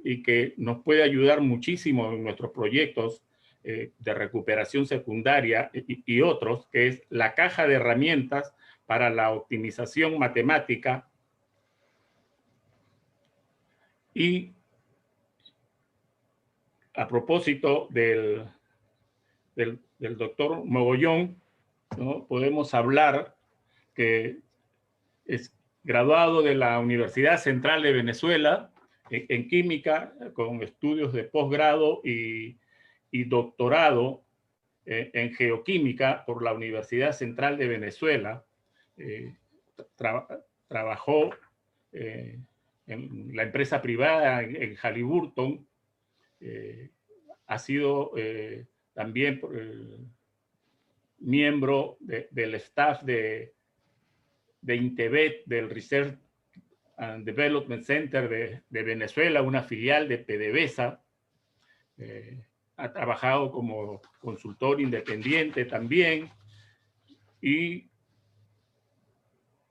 y que nos puede ayudar muchísimo en nuestros proyectos de recuperación secundaria y otros, que es la caja de herramientas para la optimización matemática. Y a propósito del doctor Mogollón, ¿no? Podemos hablar que es graduado de la Universidad Central de Venezuela en química, con estudios de posgrado y doctorado en geoquímica por la Universidad Central de Venezuela. Trabajó en la empresa privada en Halliburton. Ha sido también miembro del staff de INTEBET, del Research and Development Center de Venezuela, una filial de PDVSA. Ha trabajado como consultor independiente también, y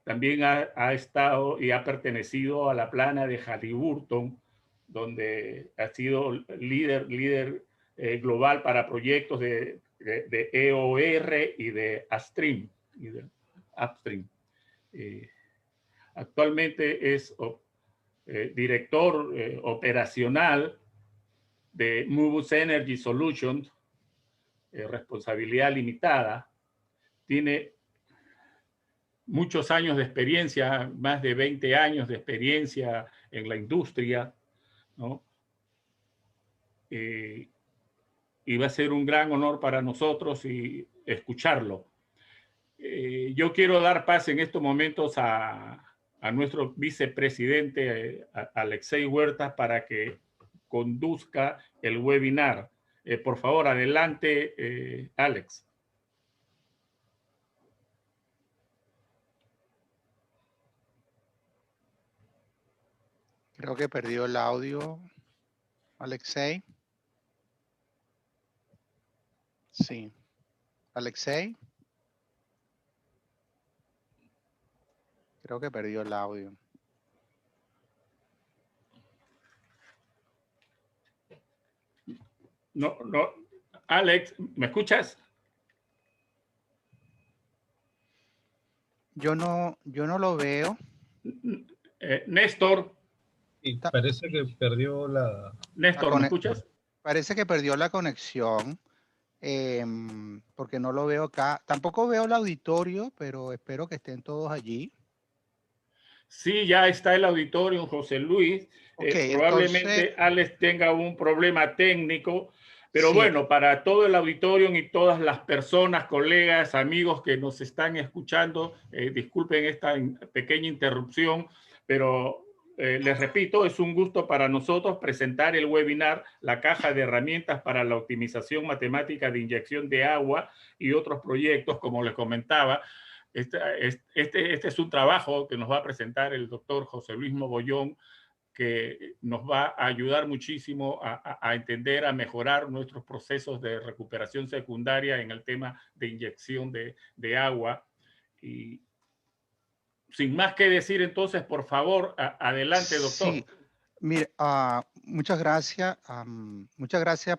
también ha estado y ha pertenecido a la plana de Halliburton, donde ha sido líder global para proyectos de EOR y de Upstream. Actualmente es director operacional de Mubus Energy Solutions, responsabilidad limitada. Tiene muchos años de experiencia, más de 20 años de experiencia en la industria, ¿no? Y va a ser un gran honor para nosotros escucharlo. Yo quiero dar paso en estos momentos a nuestro vicepresidente, Alexei Huertas, para que conduzca el webinar. Por favor, adelante, Alex. Creo que perdió el audio, Alexei. Sí. Alexei. Creo que perdió el audio. No. Alex, ¿me escuchas? Yo no lo veo. Néstor. Sí, parece que perdió la... Néstor, ¿me escuchas? Parece que perdió la conexión, porque no lo veo acá. Tampoco veo el auditorio, pero espero que estén todos allí. Sí, ya está el auditorio, José Luis. Probablemente entonces, Alex tenga un problema técnico, pero sí, bueno, para todo el auditorio y todas las personas, colegas, amigos que nos están escuchando, disculpen esta pequeña interrupción, pero les repito, es un gusto para nosotros presentar el webinar La Caja de Herramientas para la Optimización Matemática de Inyección de Agua y otros proyectos, como les comentaba. Este es un trabajo que nos va a presentar el doctor José Luis Mogollón, que nos va a ayudar muchísimo a entender, a mejorar nuestros procesos de recuperación secundaria en el tema de inyección de agua. Y sin más que decir, entonces, por favor, adelante, doctor. Sí, mire, muchas gracias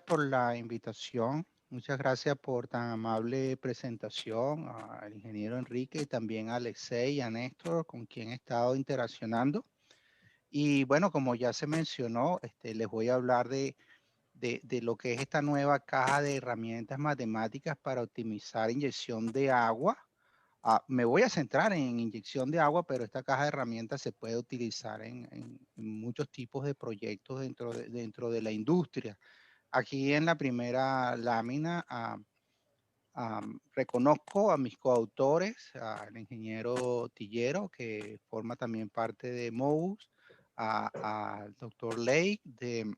por la invitación. Muchas gracias por tan amable presentación al ingeniero Enrique y también a Alexei y a Néstor, con quien he estado interaccionando. Y bueno, como ya se mencionó, les voy a hablar de lo que es esta nueva caja de herramientas matemáticas para optimizar inyección de agua. Me voy a centrar en inyección de agua, pero esta caja de herramientas se puede utilizar en muchos tipos de proyectos dentro de la industria. Aquí en la primera lámina reconozco a mis coautores, al ingeniero Tillero, que forma también parte de MOUS, al doctor Lake de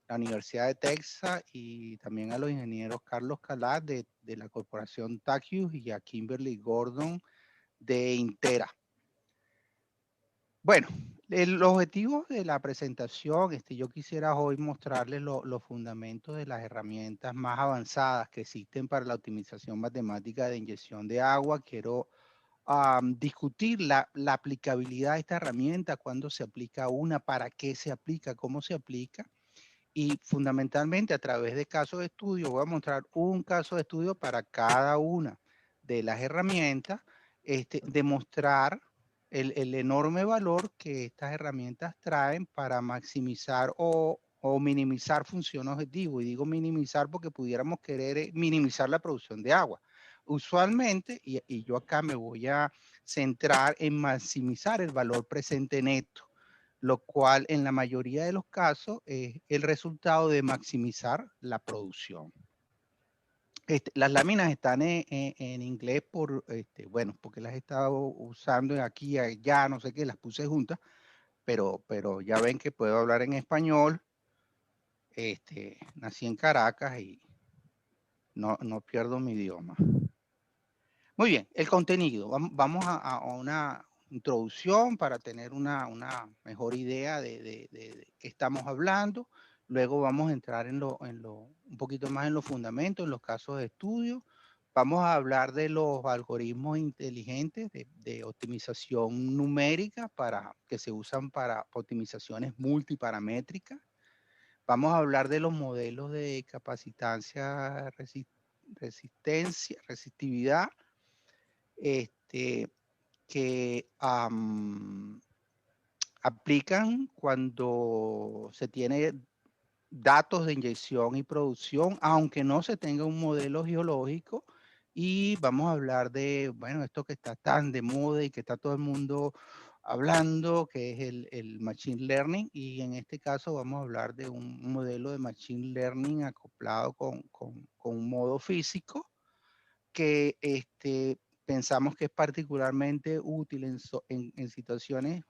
la Universidad de Texas, y también a los ingenieros Carlos Calat de la corporación Tacus y a Kimberly Gordon de Intera. Bueno, el objetivo de la presentación, yo quisiera hoy mostrarles los fundamentos de las herramientas más avanzadas que existen para la optimización matemática de inyección de agua. Quiero discutir la aplicabilidad de esta herramienta, cuándo se aplica una, para qué se aplica, cómo se aplica. Y fundamentalmente a través de casos de estudio, voy a mostrar un caso de estudio para cada una de las herramientas, demostrar el enorme valor que estas herramientas traen para maximizar o minimizar función objetivo. Y digo minimizar porque pudiéramos querer minimizar la producción de agua. Usualmente, y yo acá me voy a centrar en maximizar el valor presente neto, lo cual en la mayoría de los casos es el resultado de maximizar la producción. Las láminas están en inglés bueno, porque las he estado usando aquí, allá, no sé qué, las puse juntas, pero ya ven que puedo hablar en español. Nací en Caracas y no pierdo mi idioma. Muy bien, el contenido. Vamos a una introducción para tener una mejor idea de qué estamos hablando. Luego vamos a entrar un poquito más en los fundamentos, en los casos de estudio. Vamos a hablar de los algoritmos inteligentes de optimización numérica que se usan para optimizaciones multiparamétricas. Vamos a hablar de los modelos de capacitancia, resistividad, que aplican cuando se tiene datos de inyección y producción, aunque no se tenga un modelo geológico. Y vamos a hablar de, bueno, esto que está tan de moda y que está todo el mundo hablando, que es el Machine Learning. Y en este caso vamos a hablar de un modelo de Machine Learning acoplado con un modo físico que pensamos que es particularmente útil en situaciones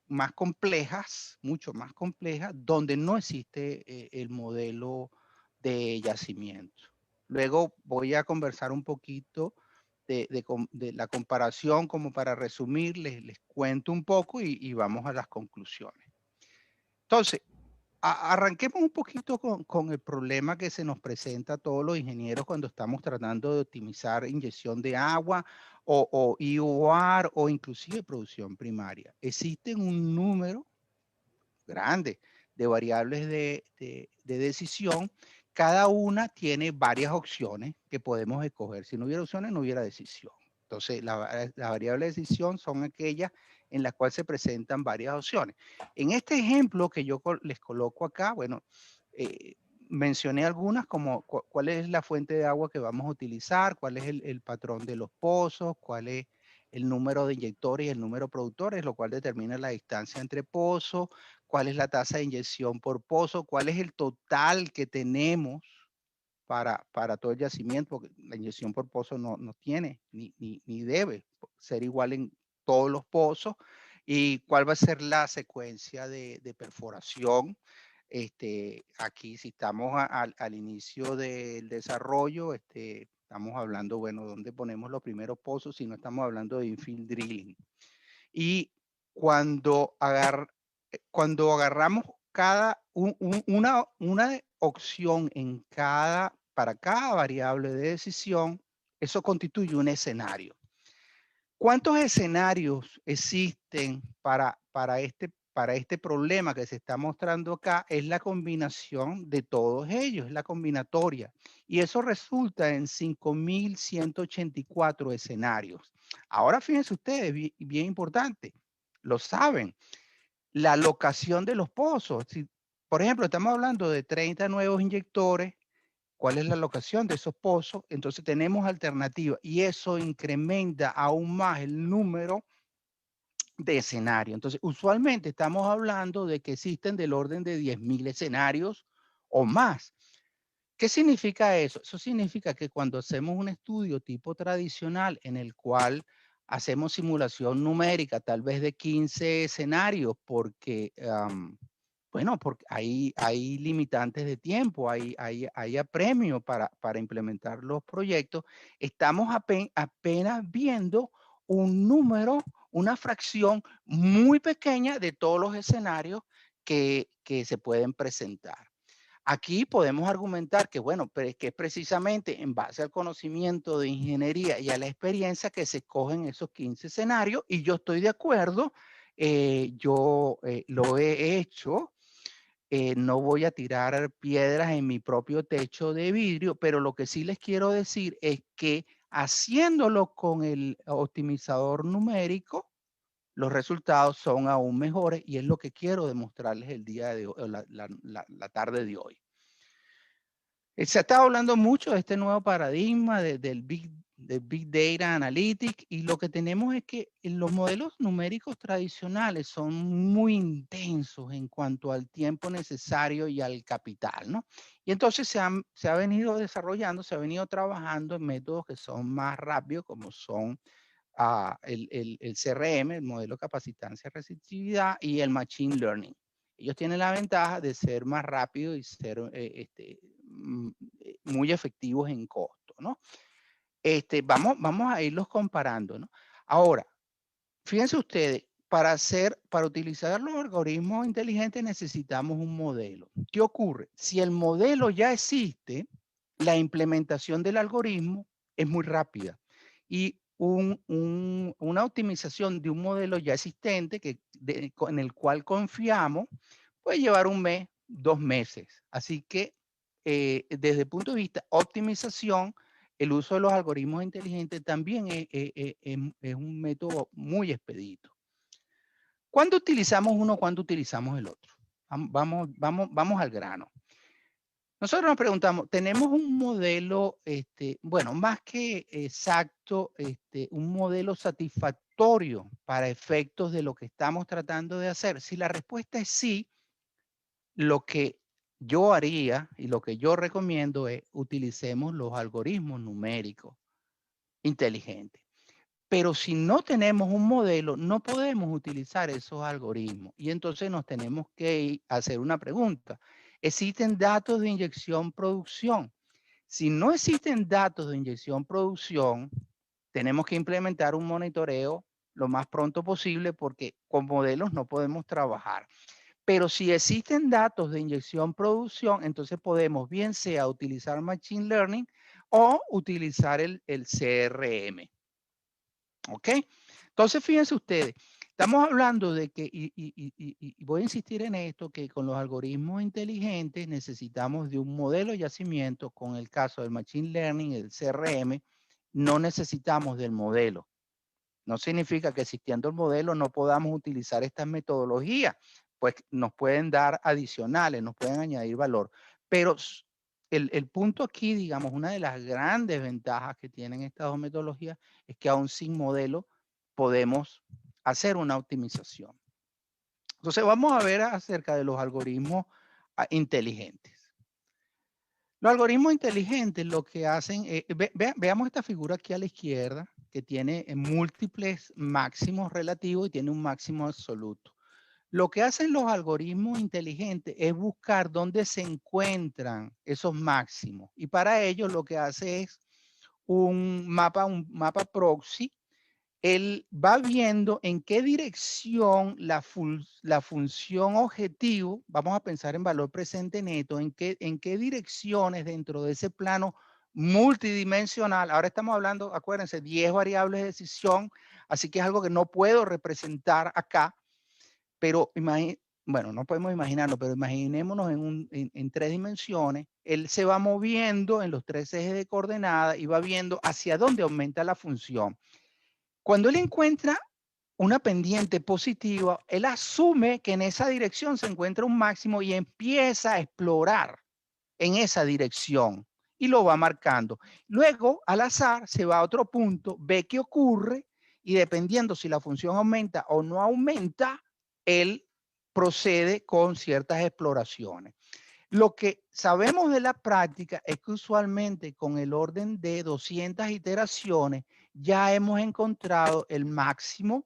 más complejas, mucho más complejas, donde no existe el modelo de yacimiento. Luego voy a conversar un poquito de la comparación, como para resumir, les cuento un poco y vamos a las conclusiones. Entonces, arranquemos un poquito con el problema que se nos presenta a todos los ingenieros cuando estamos tratando de optimizar inyección de agua o IOR o inclusive producción primaria. Existen un número grande de variables de decisión. Cada una tiene varias opciones que podemos escoger. Si no hubiera opciones, no hubiera decisión. Entonces, la variable de decisión son aquellas en las cuales se presentan varias opciones. En este ejemplo que yo les coloco acá, bueno, mencioné algunas como cuál es la fuente de agua que vamos a utilizar, cuál es el patrón de los pozos, cuál es el número de inyectores y el número de productores, lo cual determina la distancia entre pozos, cuál es la tasa de inyección por pozo, cuál es el total que tenemos para todo el yacimiento, porque la inyección por pozo no tiene ni debe ser igual en todos los pozos, y cuál va a ser la secuencia de perforación. Aquí si estamos al inicio del desarrollo, estamos hablando, bueno, ¿dónde ponemos los primeros pozos si no estamos hablando de infill drilling? Y cuando agarramos una opción para cada variable de decisión, eso constituye un escenario. ¿Cuántos escenarios existen para este problema que se está mostrando acá? Es la combinación de todos ellos, es la combinatoria. Y eso resulta en 5.184 escenarios. Ahora fíjense ustedes, bien importante, lo saben, la locación de los pozos. Si, por ejemplo, estamos hablando de 30 nuevos inyectores, ¿cuál es la locación de esos pozos? Entonces tenemos alternativas y eso incrementa aún más el número de escenarios. Entonces, usualmente estamos hablando de que existen del orden de 10.000 escenarios o más. ¿Qué significa eso? Eso significa que cuando hacemos un estudio tipo tradicional en el cual hacemos simulación numérica, tal vez de 15 escenarios, porque bueno, porque hay limitantes de tiempo, hay apremio para implementar los proyectos. Estamos apenas viendo un número, una fracción muy pequeña de todos los escenarios que se pueden presentar. Aquí podemos argumentar que, bueno, pero es que es precisamente en base al conocimiento de ingeniería y a la experiencia que se escogen esos 15 escenarios, y yo estoy de acuerdo, yo lo he hecho, no voy a tirar piedras en mi propio techo de vidrio, pero lo que sí les quiero decir es que haciéndolo con el optimizador numérico, los resultados son aún mejores, y es lo que quiero demostrarles el día de hoy, la tarde de hoy. Se ha estado hablando mucho de este nuevo paradigma del Big Data Analytics, y lo que tenemos es que los modelos numéricos tradicionales son muy intensos en cuanto al tiempo necesario y al capital, ¿no? Y entonces se ha venido desarrollando, se ha venido trabajando en métodos que son más rápidos, como son el CRM, el modelo de capacitancia y receptividad, y el Machine Learning. Ellos tienen la ventaja de ser más rápidos y ser muy efectivos en costo, ¿no? Vamos a irlos comparando, ¿no? Ahora, fíjense ustedes, para utilizar los algoritmos inteligentes necesitamos un modelo. ¿Qué ocurre? Si el modelo ya existe, la implementación del algoritmo es muy rápida, y una optimización de un modelo ya existente en el cual confiamos puede llevar 1 mes, 2 meses. Así que desde el punto de vista optimización, el uso de los algoritmos inteligentes también es un método muy expedito. ¿Cuándo utilizamos uno? ¿Cuándo utilizamos el otro? Vamos al grano. Nosotros nos preguntamos, ¿tenemos un modelo, bueno, más que exacto, un modelo satisfactorio para efectos de lo que estamos tratando de hacer? Si la respuesta es sí, lo que yo haría y lo que yo recomiendo es utilicemos los algoritmos numéricos inteligentes. Pero si no tenemos un modelo, no podemos utilizar esos algoritmos. Y entonces nos tenemos que hacer una pregunta. ¿Existen datos de inyección-producción? Si no existen datos de inyección-producción, tenemos que implementar un monitoreo lo más pronto posible, porque con modelos no podemos trabajar. Pero si existen datos de inyección-producción, entonces podemos bien sea utilizar Machine Learning o utilizar el CRM. ¿Ok? Entonces, fíjense ustedes, estamos hablando de que, y voy a insistir en esto, que con los algoritmos inteligentes necesitamos de un modelo de yacimiento. Con el caso del Machine Learning y el CRM, no necesitamos del modelo. No significa que existiendo el modelo no podamos utilizar estas metodologías, pues nos pueden dar adicionales, nos pueden añadir valor. Pero el punto aquí, digamos, una de las grandes ventajas que tienen estas dos metodologías es que aún sin modelo podemos hacer una optimización. Entonces vamos a ver acerca de los algoritmos inteligentes. Los algoritmos inteligentes lo que hacen, veamos esta figura aquí a la izquierda, que tiene múltiples máximos relativos y tiene un máximo absoluto. Lo que hacen los algoritmos inteligentes es buscar dónde se encuentran esos máximos, y para ello lo que hace es un mapa proxy. Él va viendo en qué dirección la función objetivo, vamos a pensar en valor presente neto, en qué direcciones dentro de ese plano multidimensional. Ahora estamos hablando, acuérdense, 10 variables de decisión, así que es algo que no puedo representar acá, pero bueno, no podemos imaginarlo, pero imaginémonos en 3 dimensiones. Él se va moviendo en los 3 ejes de coordenadas y va viendo hacia dónde aumenta la función. Cuando él encuentra una pendiente positiva, él asume que en esa dirección se encuentra un máximo y empieza a explorar en esa dirección y lo va marcando. Luego, al azar, se va a otro punto, ve qué ocurre, y dependiendo si la función aumenta o no aumenta, él procede con ciertas exploraciones. Lo que sabemos de la práctica es que usualmente con el orden de 200 iteraciones ya hemos encontrado el máximo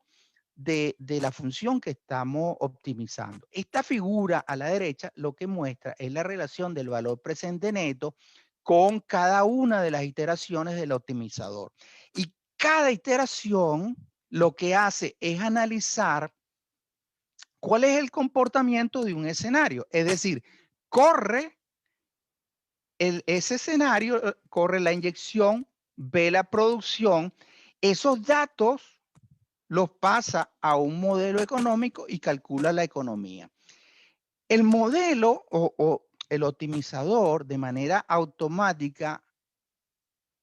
de la función que estamos optimizando. Esta figura a la derecha lo que muestra es la relación del valor presente neto con cada una de las iteraciones del optimizador. Y cada iteración lo que hace es analizar cuál es el comportamiento de un escenario. Es decir, corre ese escenario corre la inyección, ve la producción, esos datos los pasa a un modelo económico y calcula la economía. El modelo o el optimizador de manera automática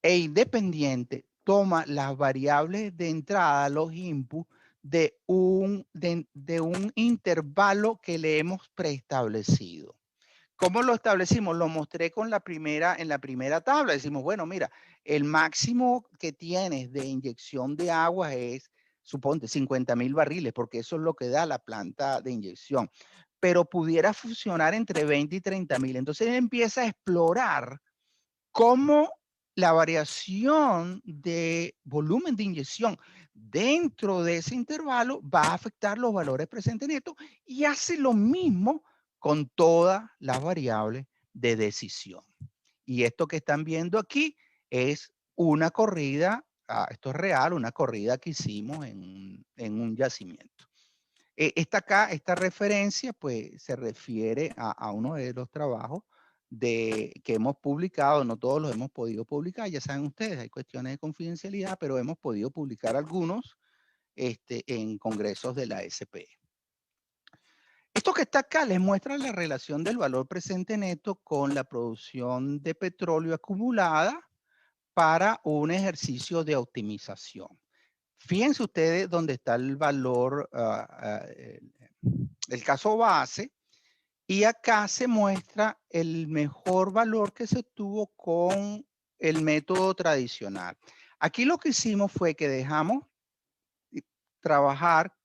e independiente toma las variables de entrada, los inputs, de un intervalo que le hemos preestablecido. ¿Cómo lo establecimos? Lo mostré en la primera tabla. Decimos, bueno, mira, el máximo que tienes de inyección de agua es, suponte, 50,000 barriles, porque eso es lo que da la planta de inyección. Pero pudiera funcionar entre 20 y 30,000. Entonces empieza a explorar cómo la variación de volumen de inyección dentro de ese intervalo va a afectar los valores presentes netos y hace lo mismo con todas las variables de decisión. Y esto que están viendo aquí es una corrida, esto es real, una corrida que hicimos en un yacimiento. Esta referencia pues se refiere a uno de los trabajos que hemos publicado, no todos los hemos podido publicar, ya saben ustedes, hay cuestiones de confidencialidad, pero hemos podido publicar algunos en congresos de la SPE. Esto que está acá les muestra la relación del valor presente neto con la producción de petróleo acumulada para un ejercicio de optimización. Fíjense ustedes dónde está el valor, el caso base, y acá se muestra el mejor valor que se obtuvo con el método tradicional. Aquí lo que hicimos fue que dejamos trabajar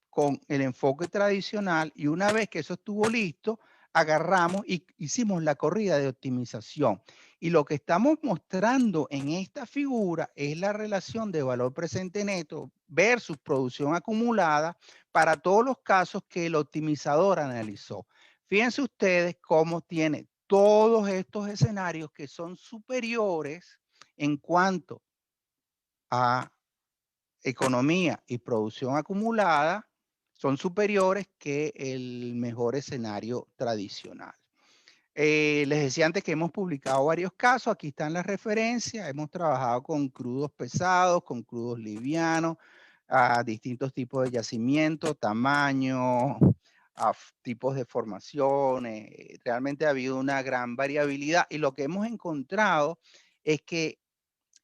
con el enfoque tradicional y una vez que eso estuvo listo, agarramos y hicimos la corrida de optimización. Y lo que estamos mostrando en esta figura es la relación de valor presente neto versus producción acumulada para todos los casos que el optimizador analizó. Fíjense ustedes cómo tiene todos estos escenarios que son superiores en cuanto a economía y producción acumulada, son superiores que el mejor escenario tradicional. Les decía antes que hemos publicado varios casos, aquí están las referencias, hemos trabajado con crudos pesados, con crudos livianos, a distintos tipos de yacimientos, tamaño, a tipos de formaciones, realmente ha habido una gran variabilidad y lo que hemos encontrado es que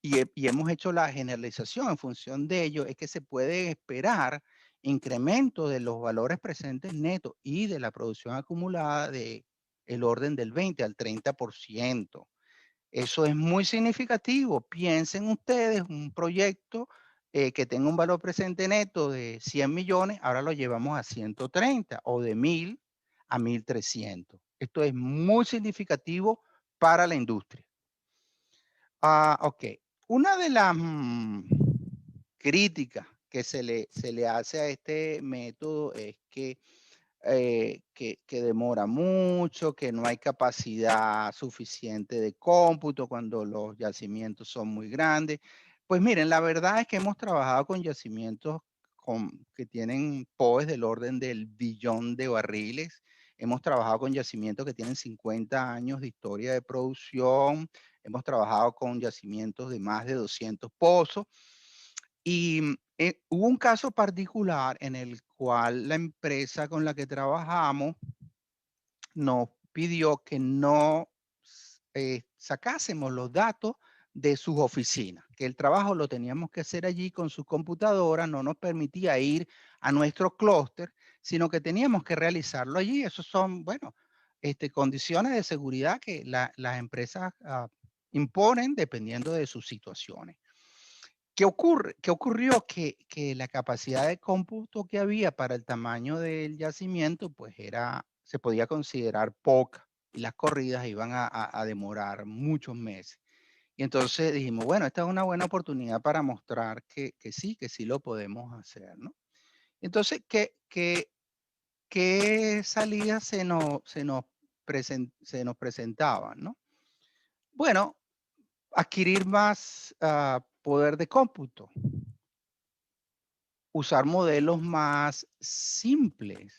y hemos hecho la generalización en función de ello, es que se puede esperar incremento de los valores presentes netos y de la producción acumulada de el orden del 20 al 30%. Eso es muy significativo. Piensen ustedes un proyecto que tenga un valor presente neto de 100 millones, ahora lo llevamos a 130 o de 1,000 a 1,300. Esto es muy significativo para la industria. Ok. Una de las críticas que se le hace a este método es que demora mucho, que no hay capacidad suficiente de cómputo cuando los yacimientos son muy grandes. Pues miren, la verdad es que hemos trabajado con yacimientos que tienen POEs del orden del billón de barriles. Hemos trabajado con yacimientos que tienen 50 años de historia de producción. Hemos trabajado con yacimientos de más de 200 pozos. Y hubo un caso particular en el cual la empresa con la que trabajamos nos pidió que no sacásemos los datos de sus oficinas, que el trabajo lo teníamos que hacer allí con sus computadoras, no nos permitía ir a nuestro clúster, sino que teníamos que realizarlo allí. Esos son, bueno, condiciones de seguridad que las empresas imponen dependiendo de sus situaciones. ¿Qué ocurrió? Que la capacidad de cómputo que había para el tamaño del yacimiento, pues se podía considerar poca y las corridas iban a demorar muchos meses. Y entonces dijimos, bueno, esta es una buena oportunidad para mostrar que sí lo podemos hacer, ¿no? Entonces, ¿qué salidas se nos presentaban, ¿no? Bueno, adquirir más poder de cómputo, usar modelos más simples,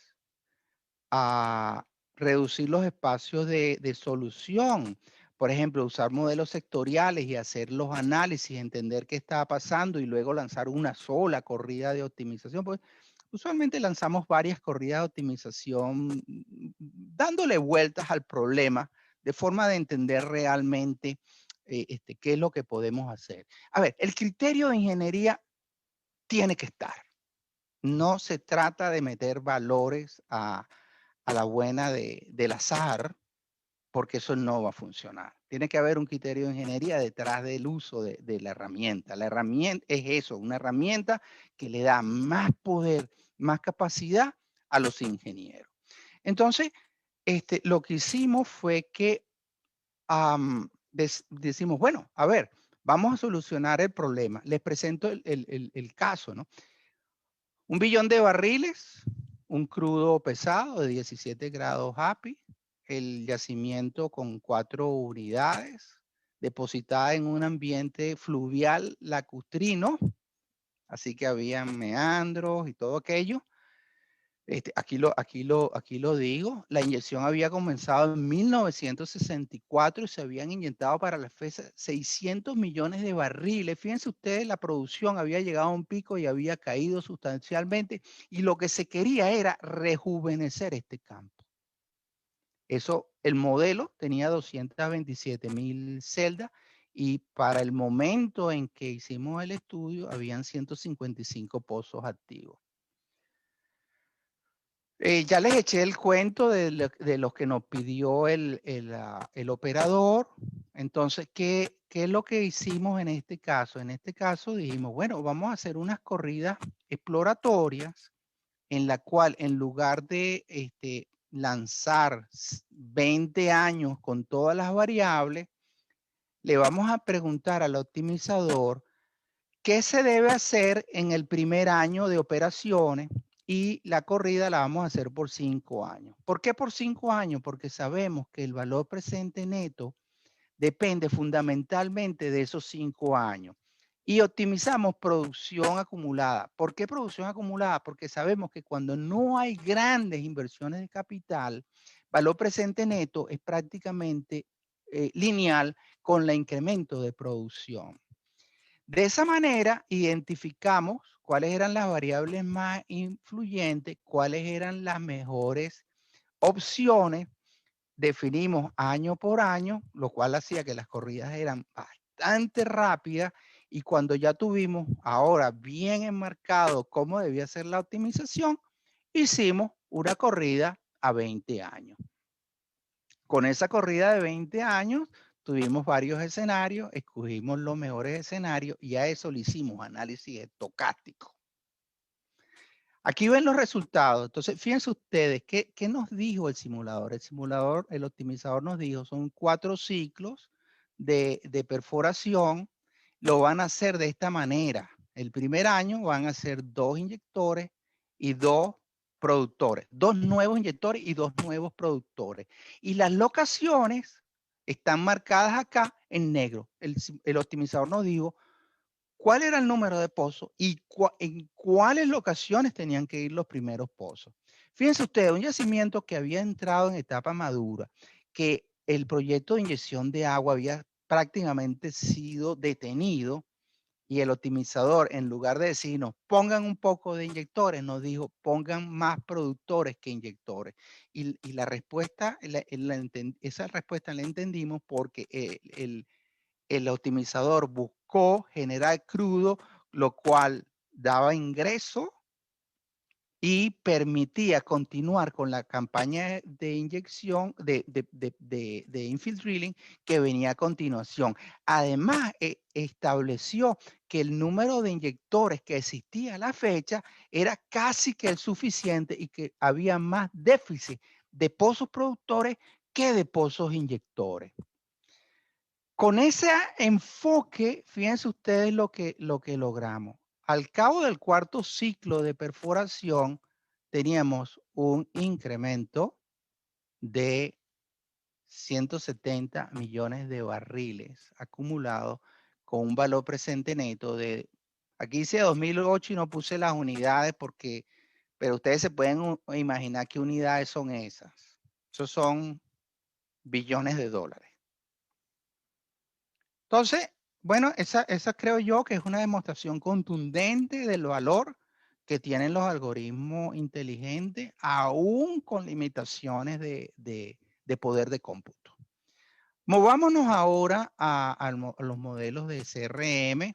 a reducir los espacios de solución por ejemplo, usar modelos sectoriales y hacer los análisis, entender qué estaba pasando y luego lanzar una sola corrida de optimización. Pues usualmente lanzamos varias corridas de optimización dándole vueltas al problema de forma de entender realmente qué es lo que podemos hacer. A ver, el criterio de ingeniería tiene que estar. No se trata de meter valores a la buena del azar, porque eso no va a funcionar. Tiene que haber un criterio de ingeniería detrás del uso de la herramienta. La herramienta es eso, una herramienta que le da más poder, más capacidad a los ingenieros. Entonces, lo que hicimos fue que decimos, bueno, a ver, vamos a solucionar el problema. Les presento el caso, ¿no? 1 billón de barriles, un crudo pesado de 17 grados HAPI, el yacimiento con 4 unidades, depositada en un ambiente fluvial lacustrino, así que había meandros y todo aquello. Aquí lo digo, la inyección había comenzado en 1964 y se habían inyectado para la fecha 600 millones de barriles. Fíjense ustedes, la producción había llegado a un pico y había caído sustancialmente y lo que se quería era rejuvenecer este campo. Eso, el modelo tenía 227,000 celdas y para el momento en que hicimos el estudio habían 155 pozos activos. Ya les eché el cuento de lo que nos pidió el operador. Entonces, ¿qué es lo que hicimos en este caso? En este caso dijimos, bueno, vamos a hacer unas corridas exploratorias en la cual en lugar de lanzar 20 años con todas las variables, le vamos a preguntar al optimizador qué se debe hacer en el primer año de operaciones y la corrida la vamos a hacer por 5 años. ¿Por qué por 5 años? Porque sabemos que el valor presente neto depende fundamentalmente de esos 5 años. Y optimizamos producción acumulada. ¿Por qué producción acumulada? Porque sabemos que cuando no hay grandes inversiones de capital, valor presente neto es prácticamente lineal con el incremento de producción. De esa manera, identificamos cuáles eran las variables más influyentes, cuáles eran las mejores opciones, definimos año por año, lo cual hacía que las corridas eran bastante rápidas y cuando ya tuvimos ahora bien enmarcado cómo debía ser la optimización, hicimos una corrida a 20 años. Con esa corrida de 20 años, tuvimos varios escenarios, escogimos los mejores escenarios y a eso le hicimos análisis estocástico. Aquí ven los resultados. Entonces, fíjense ustedes, ¿qué nos dijo el simulador? El simulador, el optimizador nos dijo, son 4 ciclos de perforación. Lo van a hacer de esta manera. El primer año van a ser 2 inyectores y 2 productores. 2 nuevos inyectores y 2 nuevos productores. Y las locaciones están marcadas acá en negro. El optimizador nos dijo cuál era el número de pozos y en cuáles locaciones tenían que ir los primeros pozos. Fíjense ustedes, un yacimiento que había entrado en etapa madura, que el proyecto de inyección de agua había prácticamente sido detenido y el optimizador, en lugar de decirnos pongan un poco de inyectores, nos dijo pongan más productores que inyectores. Y la respuesta, esa respuesta la entendimos porque el optimizador buscó generar crudo, lo cual daba ingreso y permitía continuar con la campaña de inyección de infill drilling que venía a continuación. Además, estableció que el número de inyectores que existía a la fecha era casi que el suficiente y que había más déficit de pozos productores que de pozos inyectores. Con ese enfoque, fíjense ustedes lo que logramos. Al cabo del cuarto ciclo de perforación, teníamos un incremento de 170 millones de barriles acumulados con un valor presente neto de, aquí dice 2008 y no puse las unidades porque, pero ustedes se pueden imaginar qué unidades son esas. Esos son billones de dólares. Entonces, bueno, esa creo yo que es una demostración contundente del valor que tienen los algoritmos inteligentes, aún con limitaciones de poder de cómputo. Movámonos ahora a los modelos de CRM.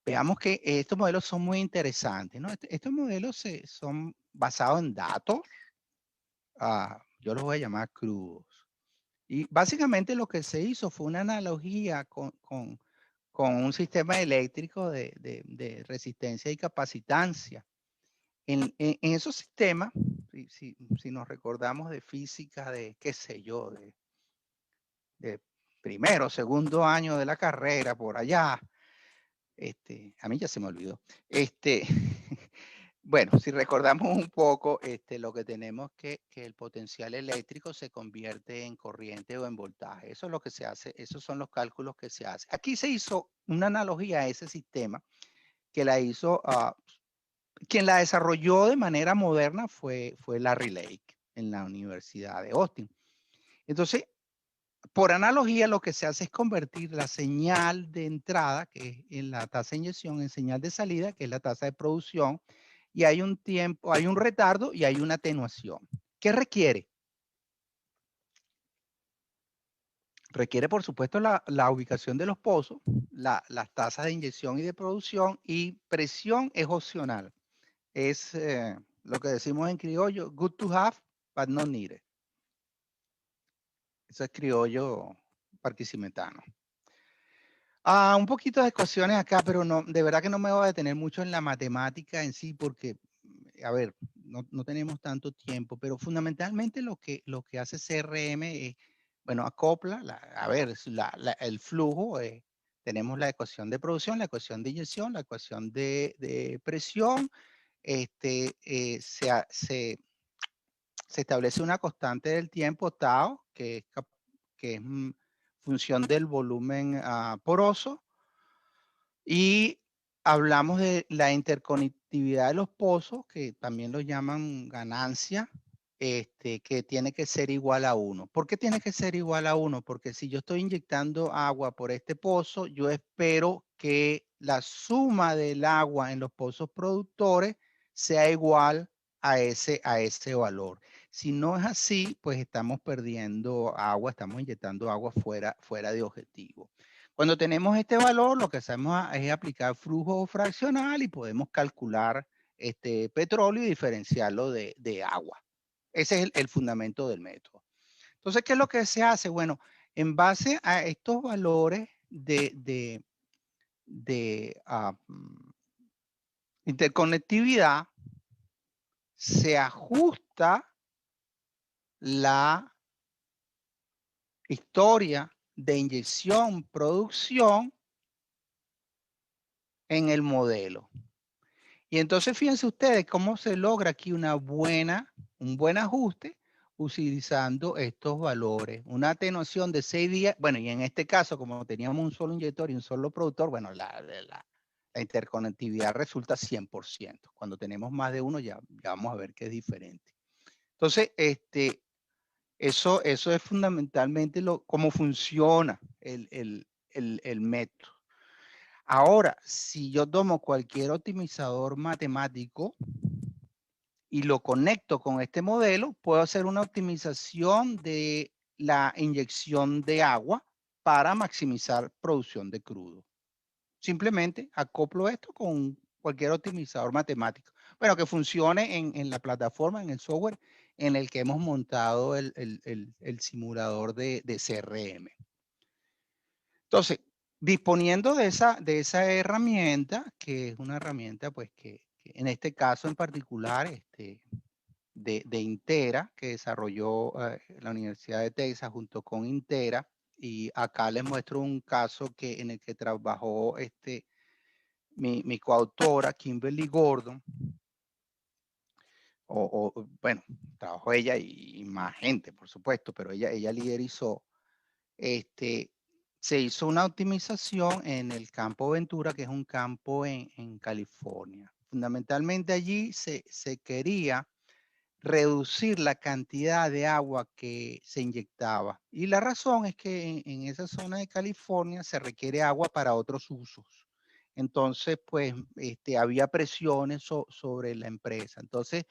Veamos que estos modelos son muy interesantes, ¿no? Estos modelos son basados en datos. Yo los voy a llamar crudos. Y básicamente lo que se hizo fue una analogía con un sistema eléctrico de resistencia y capacitancia. En esos sistemas, si nos recordamos de física, de qué sé yo, de primero, segundo año de la carrera, por allá, a mí ya se me olvidó. Bueno, si recordamos un poco, lo que tenemos que el potencial eléctrico se convierte en corriente o en voltaje. Eso es lo que se hace, esos son los cálculos que se hacen. Aquí se hizo una analogía a ese sistema que la hizo, quien la desarrolló de manera moderna fue Larry Lake en la Universidad de Austin. Entonces, por analogía, lo que se hace es convertir la señal de entrada, que es en la tasa de inyección, en señal de salida, que es la tasa de producción, y hay un tiempo, hay un retardo y hay una atenuación. ¿Qué requiere? Requiere, por supuesto, la ubicación de los pozos, las tasas de inyección y de producción, y presión es opcional. Es lo que decimos en criollo, good to have, but not needed. Eso es criollo barquisimetano. Un poquito de ecuaciones acá, pero no, de verdad que no me voy a detener mucho en la matemática en sí, porque, a ver, no tenemos tanto tiempo, pero fundamentalmente lo que hace CRM es, bueno, acopla, a ver, el flujo, tenemos la ecuación de producción, la ecuación de inyección, la ecuación de presión, se establece una constante del tiempo, tau, que es función del volumen poroso, y hablamos de la interconectividad de los pozos, que también lo llaman ganancia, que tiene que ser igual a 1. ¿Por qué tiene que ser igual a 1? Porque si yo estoy inyectando agua por este pozo, yo espero que la suma del agua en los pozos productores sea igual a ese valor. Si no es así, pues estamos perdiendo agua, estamos inyectando agua fuera de objetivo. Cuando tenemos este valor, lo que hacemos es aplicar flujo fraccional y podemos calcular petróleo y diferenciarlo de agua. Ese es el fundamento del método. Entonces, ¿qué es lo que se hace? Bueno, en base a estos valores de interconectividad, se ajusta la historia de inyección, producción en el modelo. Y entonces fíjense ustedes cómo se logra aquí un buen ajuste utilizando estos valores. Una atenuación de 6 días. Bueno, y en este caso, como teníamos un solo inyector y un solo productor, bueno, la interconectividad resulta 100%. Cuando tenemos más de uno, ya vamos a ver que es diferente. Entonces, eso es fundamentalmente cómo funciona el método. Ahora, si yo tomo cualquier optimizador matemático y lo conecto con este modelo, puedo hacer una optimización de la inyección de agua para maximizar producción de crudo. Simplemente acoplo esto con cualquier optimizador matemático. Bueno, que funcione en la plataforma, en el software en el que hemos montado el simulador de CRM. Entonces, disponiendo de esa herramienta, que es una herramienta, pues, que en este caso en particular, de Intera, que desarrolló la Universidad de Texas junto con Intera, y acá les muestro un caso en el que trabajó mi coautora, Kimberly Gordon, bueno, trabajó ella y más gente, por supuesto, pero ella liderizó, se hizo una optimización en el campo Ventura, que es un campo en California. Fundamentalmente allí se quería reducir la cantidad de agua que se inyectaba. Y la razón es que en esa zona de California se requiere agua para otros usos. Entonces, pues, había presiones sobre la empresa. Entonces,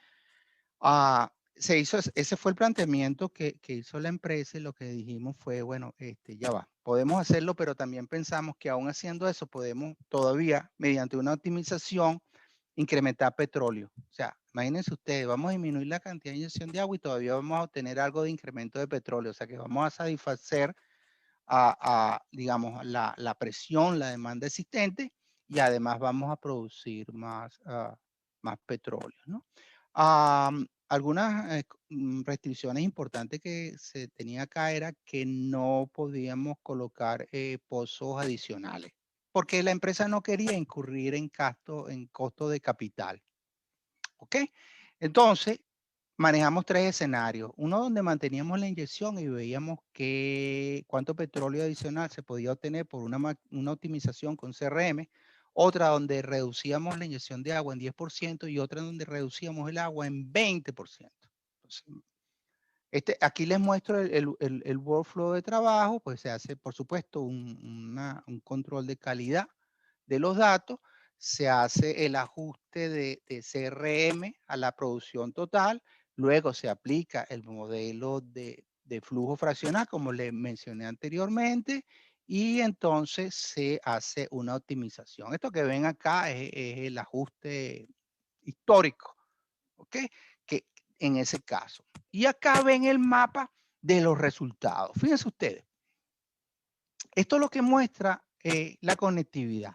ese fue el planteamiento que hizo la empresa y lo que dijimos fue, bueno, ya va, podemos hacerlo, pero también pensamos que aún haciendo eso podemos todavía, mediante una optimización, incrementar petróleo. O sea, imagínense ustedes, vamos a disminuir la cantidad de inyección de agua y todavía vamos a obtener algo de incremento de petróleo. O sea, que vamos a satisfacer digamos, la presión, la demanda existente y además vamos a producir más petróleo, ¿no? Algunas restricciones importantes que se tenía acá era que no podíamos colocar pozos adicionales porque la empresa no quería incurrir en costo de capital. ¿Ok? Entonces, manejamos 3 escenarios. Uno donde manteníamos la inyección y veíamos cuánto petróleo adicional se podía obtener por una optimización con CRM. Otra donde reducíamos la inyección de agua en 10% y otra donde reducíamos el agua en 20%. Entonces, aquí les muestro el workflow de trabajo, pues se hace, por supuesto, un control de calidad de los datos, se hace el ajuste de CRM a la producción total, luego se aplica el modelo de flujo fraccional, como les mencioné anteriormente, y entonces se hace una optimización. Esto que ven acá es el ajuste histórico, ¿ok? Que en ese caso. Y acá ven el mapa de los resultados. Fíjense ustedes. Esto es lo que muestra la conectividad.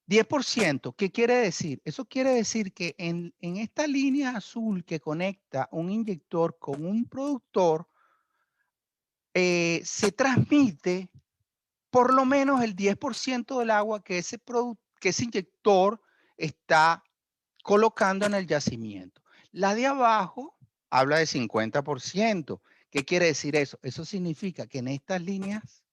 10%, ¿qué quiere decir? Eso quiere decir que en esta línea azul que conecta un inyector con un productor, se transmite por lo menos el 10% del agua que ese inyector está colocando en el yacimiento. La de abajo habla de 50%. ¿Qué quiere decir eso? Eso significa que en estas líneas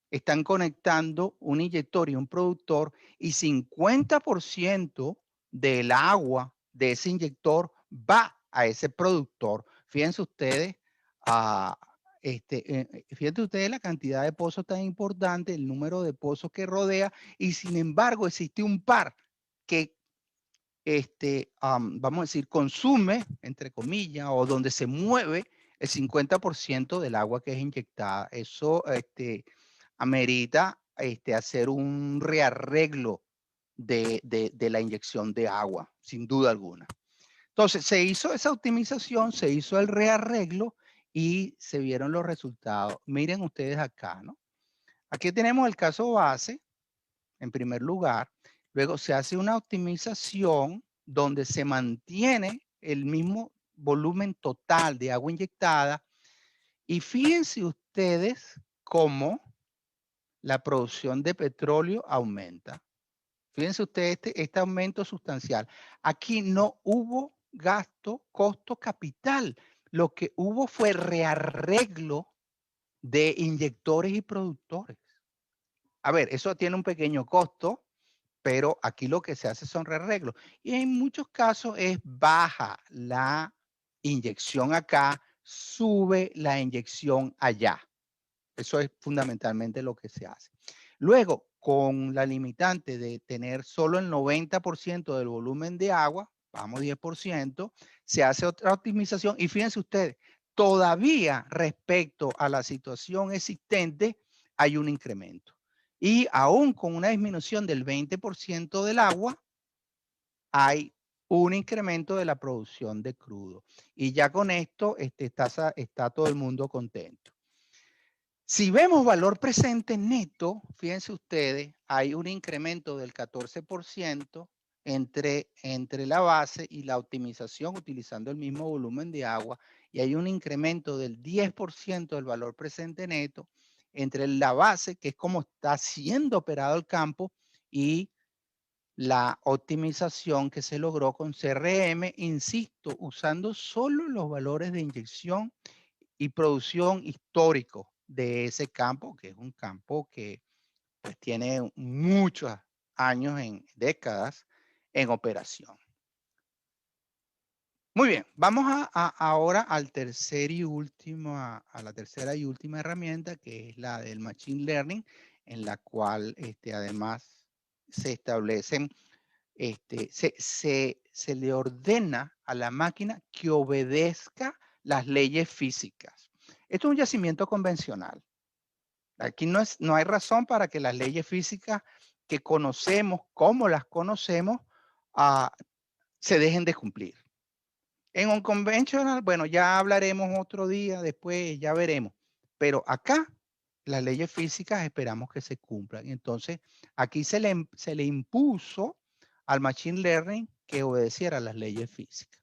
están conectando un inyector y un productor y 50% del agua de ese inyector va a ese productor. Fíjense ustedes, fíjense ustedes la cantidad de pozos tan importante, el número de pozos que rodea y sin embargo existe un par que vamos a decir, consume, entre comillas, o donde se mueve el 50% del agua que es inyectada. Eso amerita hacer un rearreglo de la inyección de agua, sin duda alguna. Entonces, se hizo esa optimización, se hizo el rearreglo y se vieron los resultados. Miren ustedes acá, ¿no? Aquí tenemos el caso base, en primer lugar. Luego se hace una optimización donde se mantiene el mismo volumen total de agua inyectada. Y fíjense ustedes cómo la producción de petróleo aumenta. Fíjense ustedes este aumento sustancial. Aquí no hubo gasto, costo, capital. Lo que hubo fue rearreglo de inyectores y productores. A ver, eso tiene un pequeño costo, pero aquí lo que se hace son rearreglos. Y en muchos casos es baja la inyección acá, sube la inyección allá. Eso es fundamentalmente lo que se hace. Luego, con la limitante de tener solo el 90% del volumen de agua, vamos 10%, se hace otra optimización. Y fíjense ustedes, todavía respecto a la situación existente, hay un incremento. Y aún con una disminución del 20% del agua, hay un incremento de la producción de crudo. Y ya con esto está todo el mundo contento. Si vemos valor presente neto, fíjense ustedes, hay un incremento del 14% entre la base y la optimización utilizando el mismo volumen de agua y hay un incremento del 10% del valor presente neto entre la base, que es como está siendo operado el campo, y la optimización que se logró con CRM, insisto, usando solo los valores de inyección y producción histórico de ese campo, que es un campo que pues, tiene muchos años, en décadas, en operación. Muy bien, vamos ahora al tercer y último, a la tercera y última herramienta, que es la del Machine Learning, en la cual además se establecen, se le ordena a la máquina que obedezca las leyes físicas. Esto es un yacimiento convencional. Aquí no hay razón para que las leyes físicas que conocemos, como las conocemos, se dejen de cumplir. En un conventional, bueno, ya hablaremos otro día, después ya veremos. Pero acá, las leyes físicas esperamos que se cumplan. Entonces, aquí se le impuso al Machine Learning que obedeciera las leyes físicas.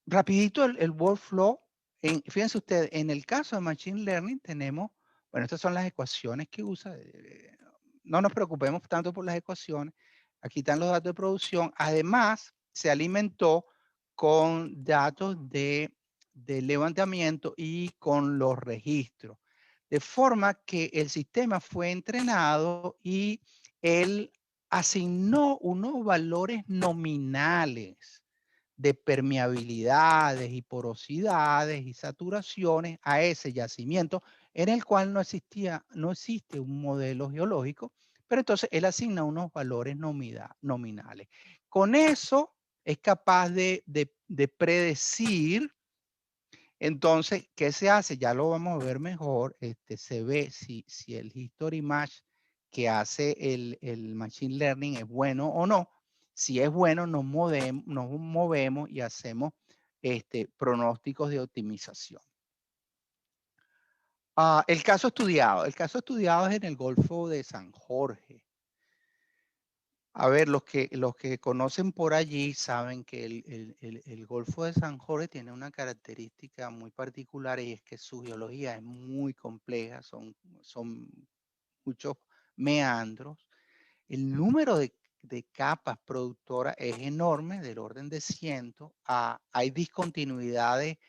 Rapidito el workflow. Fíjense ustedes, en el caso de Machine Learning tenemos, bueno, estas son las ecuaciones que usa. No nos preocupemos tanto por las ecuaciones. Aquí están los datos de producción. Además, se alimentó con datos de levantamiento y con los registros. De forma que el sistema fue entrenado y él asignó unos valores nominales de permeabilidades y porosidades y saturaciones a ese yacimiento en el cual no existe un modelo geológico, pero entonces él asigna unos valores nominales. Con eso es capaz de predecir. Entonces, ¿qué se hace? Ya lo vamos a ver mejor. Se ve si el history match que hace el Machine Learning es bueno o no. Si es bueno, nos movemos y hacemos pronósticos de optimización. El caso estudiado. El caso estudiado es en el Golfo de San Jorge. A ver, los que conocen por allí saben que el Golfo de San Jorge tiene una característica muy particular y es que su geología es muy compleja, son muchos meandros. El número de capas productoras es enorme, del orden de cientos. Hay discontinuidades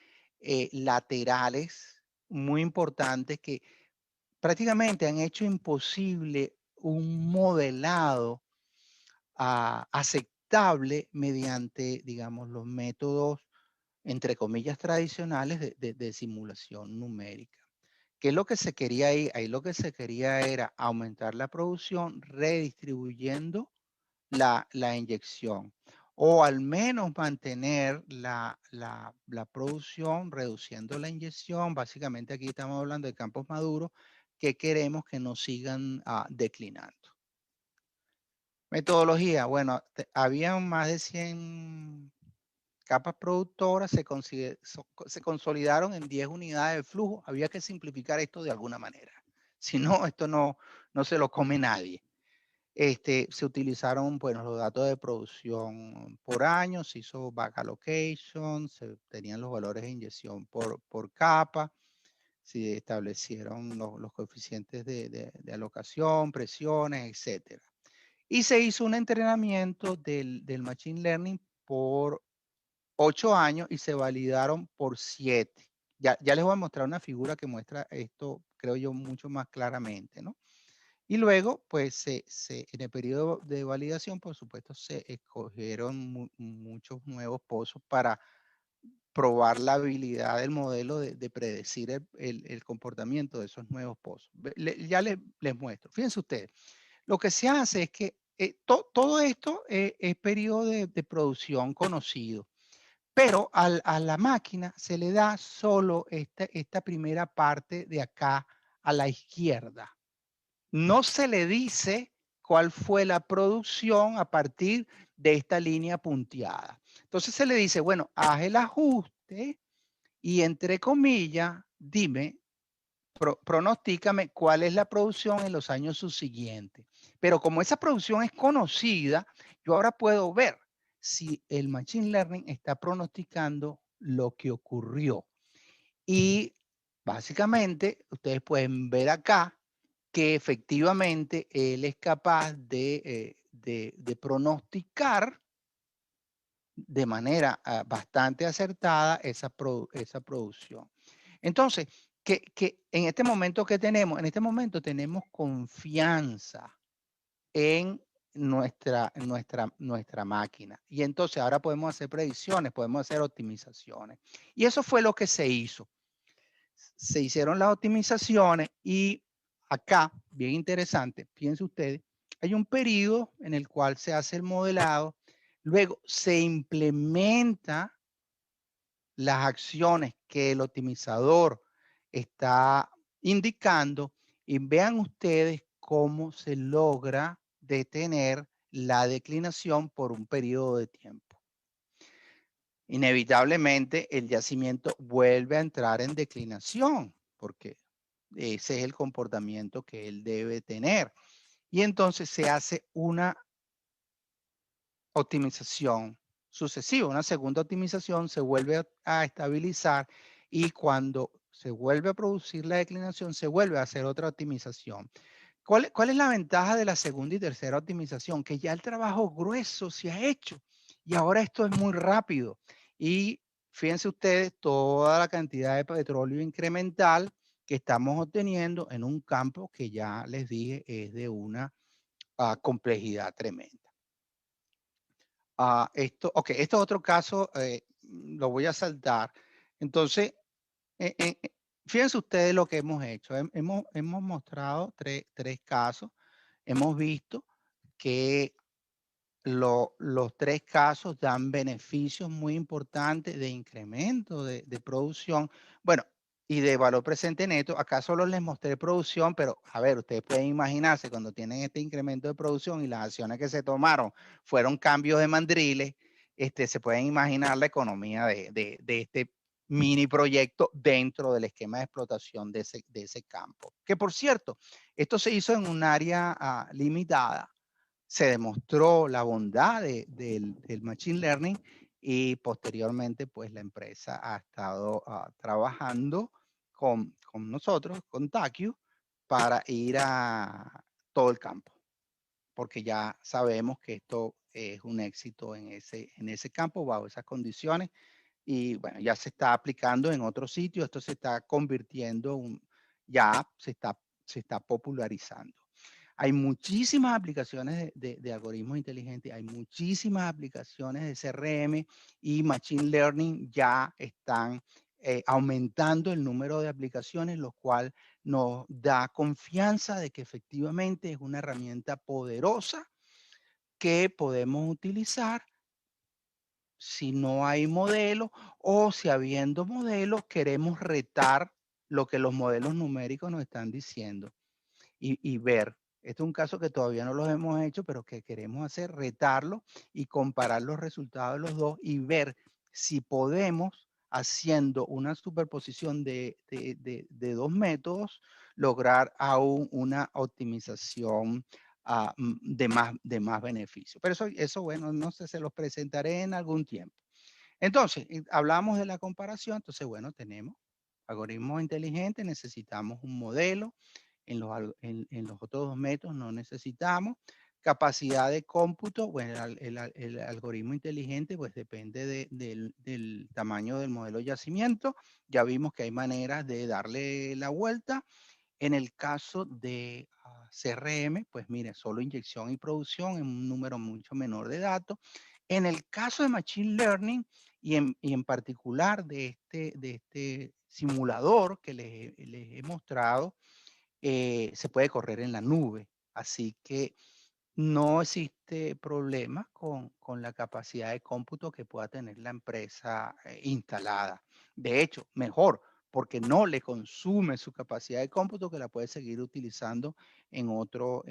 laterales muy importantes que prácticamente han hecho imposible un modelado aceptable mediante, digamos, los métodos, entre comillas, tradicionales de simulación numérica. ¿Qué es lo que se quería ahí? Ahí lo que se quería era aumentar la producción redistribuyendo la inyección, o al menos mantener la producción reduciendo la inyección. Básicamente aquí estamos hablando de campos maduros que queremos que no sigan declinando. Metodología, bueno, habían más de 100 capas productoras, se consolidaron en 10 unidades de flujo. Había que simplificar esto de alguna manera. Si no, esto no se lo come nadie. Se utilizaron, bueno, los datos de producción por año, se hizo back allocation, se tenían los valores de inyección por capa, se establecieron los coeficientes de alocación, presiones, etcétera. Y se hizo un entrenamiento del Machine Learning por 8 años y se validaron por 7. Ya les voy a mostrar una figura que muestra esto, creo yo, mucho más claramente, ¿no? Y luego, pues, en el periodo de validación, por supuesto, se escogieron muchos nuevos pozos para probar la habilidad del modelo de predecir el comportamiento de esos nuevos pozos. Ya les muestro. Fíjense ustedes, lo que se hace es que todo esto es periodo de producción conocido, pero a la máquina se le da solo esta primera parte de acá a la izquierda. No se le dice cuál fue la producción a partir de esta línea punteada. Entonces se le dice, bueno, haz el ajuste y entre comillas, dime, pronostícame cuál es la producción en los años subsiguientes. Pero como esa producción es conocida, yo ahora puedo ver si el Machine Learning está pronosticando lo que ocurrió. Y básicamente, ustedes pueden ver acá que efectivamente él es capaz de pronosticar de manera bastante acertada esa producción. Entonces, que en este momento que tenemos, en este momento tenemos confianza en nuestra máquina. Y entonces ahora podemos hacer predicciones, podemos hacer optimizaciones. Y eso fue lo que se hizo. Se hicieron las optimizaciones y acá, bien interesante, fíjense ustedes, hay un periodo en el cual se hace el modelado, luego se implementa las acciones que el optimizador está indicando y vean ustedes cómo se logra detener la declinación por un periodo de tiempo. Inevitablemente el yacimiento vuelve a entrar en declinación porque ese es el comportamiento que él debe tener. Y entonces se hace una optimización sucesiva, una segunda optimización, se vuelve a estabilizar y cuando se vuelve a producir la declinación, se vuelve a hacer otra optimización. ¿Cuál es la ventaja de la segunda y tercera optimización? Que ya el trabajo grueso se ha hecho y ahora esto es muy rápido. Y fíjense ustedes toda la cantidad de petróleo incremental que estamos obteniendo en un campo que ya les dije es de una complejidad tremenda. Esto es otro caso, lo voy a saltar. Entonces, fíjense ustedes lo que hemos hecho. Hemos mostrado tres casos. Hemos visto que los tres casos dan beneficios muy importantes de incremento de producción. Bueno, y de valor presente neto. Acá solo les mostré producción, pero a ver, ustedes pueden imaginarse cuando tienen este incremento de producción y las acciones que se tomaron fueron cambios de mandriles, se pueden imaginar la economía de este mini proyecto dentro del esquema de explotación de ese campo. Que por cierto, esto se hizo en un área limitada. Se demostró la bondad del Machine Learning y posteriormente pues la empresa ha estado trabajando con nosotros, con TACU, para ir a todo el campo, porque ya sabemos que esto es un éxito en ese campo bajo esas condiciones y bueno, ya se está aplicando en otros sitios, esto se está convirtiendo, ya se está popularizando. Hay muchísimas aplicaciones de algoritmos inteligentes, hay muchísimas aplicaciones de CRM y Machine Learning ya están aumentando el número de aplicaciones, lo cual nos da confianza de que efectivamente es una herramienta poderosa que podemos utilizar si no hay modelo o si habiendo modelos queremos retar lo que los modelos numéricos nos están diciendo y ver. Este es un caso que todavía no los hemos hecho, pero que queremos hacer, retarlo y comparar los resultados de los dos y ver si podemos, haciendo una superposición de dos métodos, lograr aún una optimización de más beneficio. Pero eso, bueno, no sé, se los presentaré en algún tiempo. Entonces, hablamos de la comparación. Entonces, bueno, tenemos algoritmos inteligentes, necesitamos un modelo. En los otros dos métodos no necesitamos. Capacidad de cómputo, bueno, el algoritmo inteligente pues depende del tamaño del modelo de yacimiento. Ya vimos que hay maneras de darle la vuelta. En el caso de CRM, pues mire, solo inyección y producción en un número mucho menor de datos. En el caso de Machine Learning y en particular de este simulador que les he mostrado, se puede correr en la nube. Así que no existe problema con la capacidad de cómputo que pueda tener la empresa instalada. De hecho, mejor, porque no le consume su capacidad de cómputo que la puede seguir utilizando en otros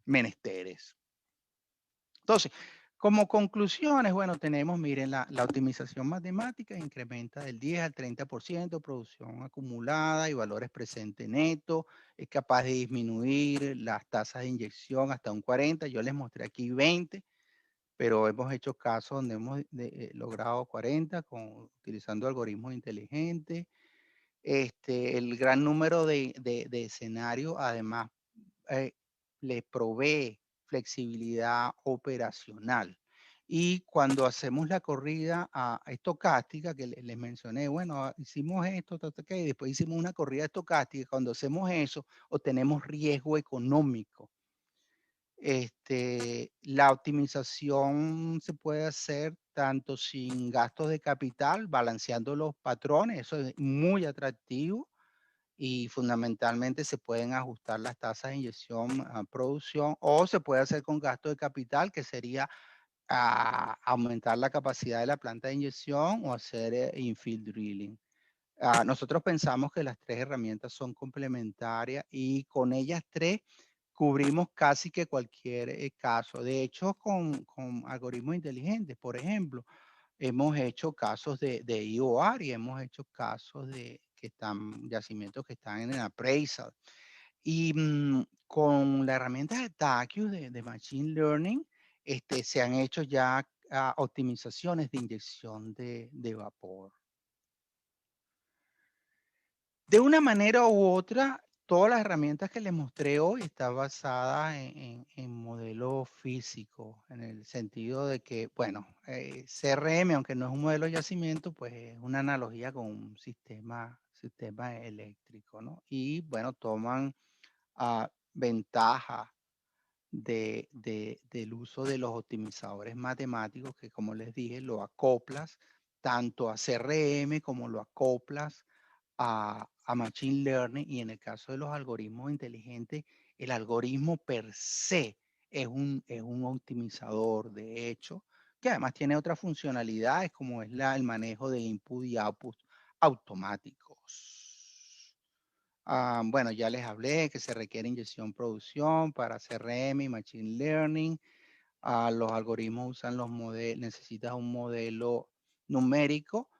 menesteres. Entonces, como conclusiones, bueno, tenemos, miren, la optimización matemática incrementa del 10 al 30% producción acumulada y valores presentes netos, es capaz de disminuir las tasas de inyección hasta un 40%, yo les mostré aquí 20%, pero hemos hecho casos donde hemos logrado 40% utilizando algoritmos inteligentes. El gran número de escenarios, además, le provee flexibilidad operacional. Y cuando hacemos la corrida estocástica, que les mencioné, bueno, hicimos esto, y después hicimos una corrida estocástica, cuando hacemos eso, obtenemos riesgo económico. La optimización se puede hacer tanto sin gastos de capital, balanceando los patrones. Eso es muy atractivo y fundamentalmente se pueden ajustar las tasas de inyección a producción, o se puede hacer con gasto de capital, que sería aumentar la capacidad de la planta de inyección o hacer infill drilling. Nosotros pensamos que las tres herramientas son complementarias y con ellas tres cubrimos casi que cualquier caso. De hecho, con algoritmos inteligentes, por ejemplo, hemos hecho casos de IOR y hemos hecho casos de yacimientos que están en el appraisal. Y con la herramienta de Takius de Machine Learning, se han hecho ya optimizaciones de inyección de vapor. De una manera u otra, todas las herramientas que les mostré hoy están basadas en modelos físicos, en el sentido de que, bueno, CRM, aunque no es un modelo de yacimiento, pues es una analogía con un sistema eléctrico, ¿no? Y, bueno, toman ventaja del uso de los optimizadores matemáticos, que como les dije, lo acoplas tanto a CRM como lo acoplas a Machine Learning, y en el caso de los algoritmos inteligentes, el algoritmo per se es un optimizador, de hecho, que además tiene otras funcionalidades como es el manejo de input y output automáticos. Bueno, ya les hablé que se requiere inyección producción para CRM y Machine Learning. Los algoritmos usan los modelos, necesitas un modelo numérico,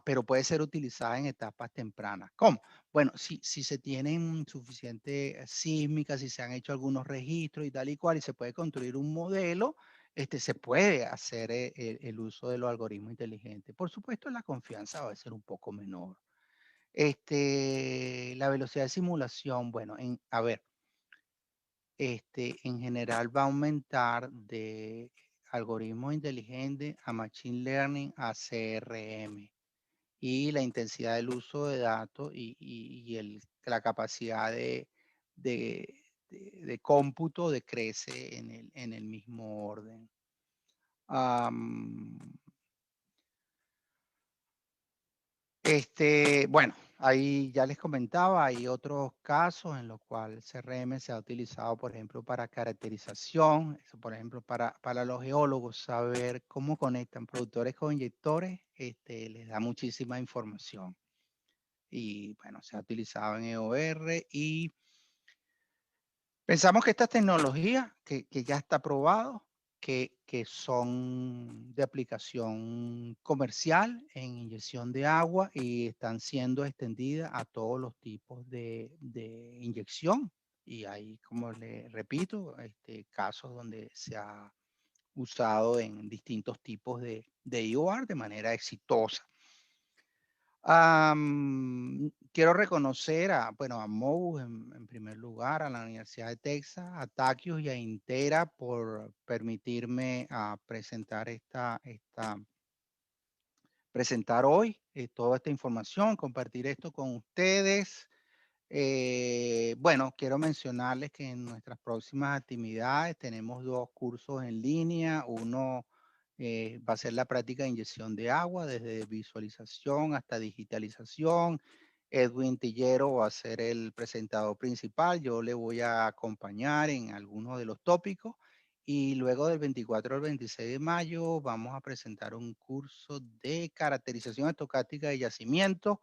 pero puede ser utilizada en etapas tempranas. ¿Cómo? Bueno, si se tienen suficiente sísmica, si se han hecho algunos registros y tal y cual, y se puede construir un modelo, se puede hacer el uso de los algoritmos inteligentes. Por supuesto, la confianza va a ser un poco menor. La velocidad de simulación, bueno, a ver, en general va a aumentar de algoritmos inteligentes a Machine Learning a CRM. Y la intensidad del uso de datos y la capacidad de cómputo decrece en el mismo orden. Bueno, ahí ya les comentaba, hay otros casos en los cuales CRM se ha utilizado, por ejemplo, para caracterización, eso, por ejemplo, para los geólogos, saber cómo conectan productores con inyectores, les da muchísima información. Y bueno, se ha utilizado en EOR y pensamos que estas tecnologías que ya está probado, que son de aplicación comercial en inyección de agua y están siendo extendidas a todos los tipos de inyección. Y hay, como le repito, casos donde se ha usado en distintos tipos de IOR de manera exitosa. Quiero reconocer a Moog en primer lugar, a la Universidad de Texas, a Takius y a Intera por permitirme presentar hoy toda esta información, compartir esto con ustedes. Bueno, quiero mencionarles que en nuestras próximas actividades tenemos 2 cursos en línea. Uno va a ser la práctica de inyección de agua, desde visualización hasta digitalización. Edwin Tillero va a ser el presentador principal. Yo le voy a acompañar en algunos de los tópicos. Y luego del 24 al 26 de mayo vamos a presentar un curso de caracterización estocástica de yacimiento.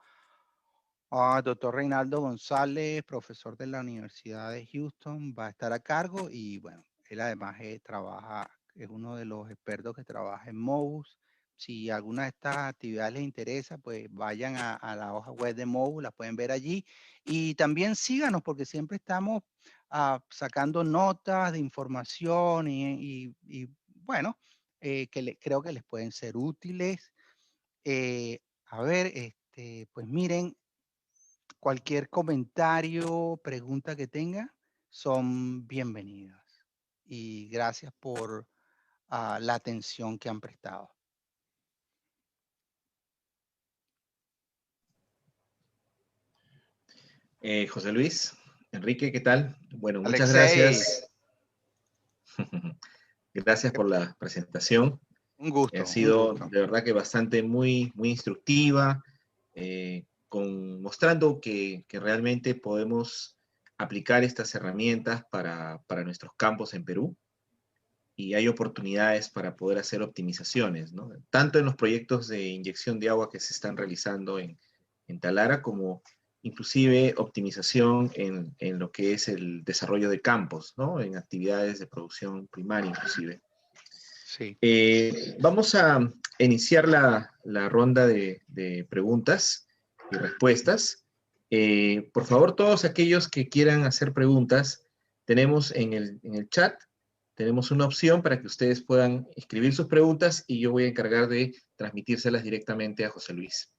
Doctor Reinaldo González, profesor de la Universidad de Houston, va a estar a cargo y bueno, él además es uno de los expertos que trabaja en MOUS. Si alguna de estas actividades les interesa, pues vayan a la hoja web de MOUS, la pueden ver allí. Y también síganos porque siempre estamos sacando notas de información y bueno, creo que les pueden ser útiles. A ver, pues miren, cualquier comentario, pregunta que tenga, son bienvenidas. Y gracias por la atención que han prestado. José Luis, Enrique, ¿qué tal? Bueno, muchas Alexei. gracias. Gracias por la presentación. Un gusto. Ha sido un gusto. de verdad que bastante muy instructiva, mostrando que realmente podemos aplicar estas herramientas para nuestros campos en Perú y hay oportunidades para poder hacer optimizaciones, ¿no? Tanto en los proyectos de inyección de agua que se están realizando en Talara, como inclusive optimización en lo que es el desarrollo de campos, ¿no? En actividades de producción primaria inclusive. Sí. Vamos a iniciar la ronda de preguntas y respuestas. Por favor, todos aquellos que quieran hacer preguntas, tenemos en el chat, tenemos una opción para que ustedes puedan escribir sus preguntas y yo voy a encargar de transmitírselas directamente a José Luis.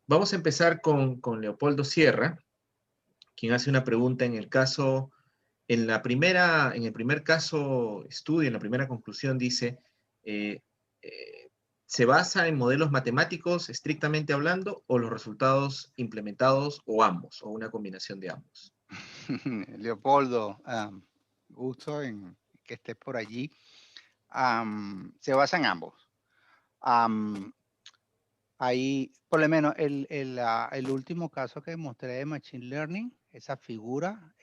Vamos a empezar con Leopoldo Sierra, quien hace una pregunta en el caso, en el primer caso estudio, en la primera conclusión dice, ¿se basa en modelos matemáticos estrictamente hablando o los resultados implementados o ambos, o una combinación de ambos? Leopoldo, gusto en que estés por allí. Se basa en ambos. Ahí, por lo menos, el último caso que mostré de Machine Learning, esa figura,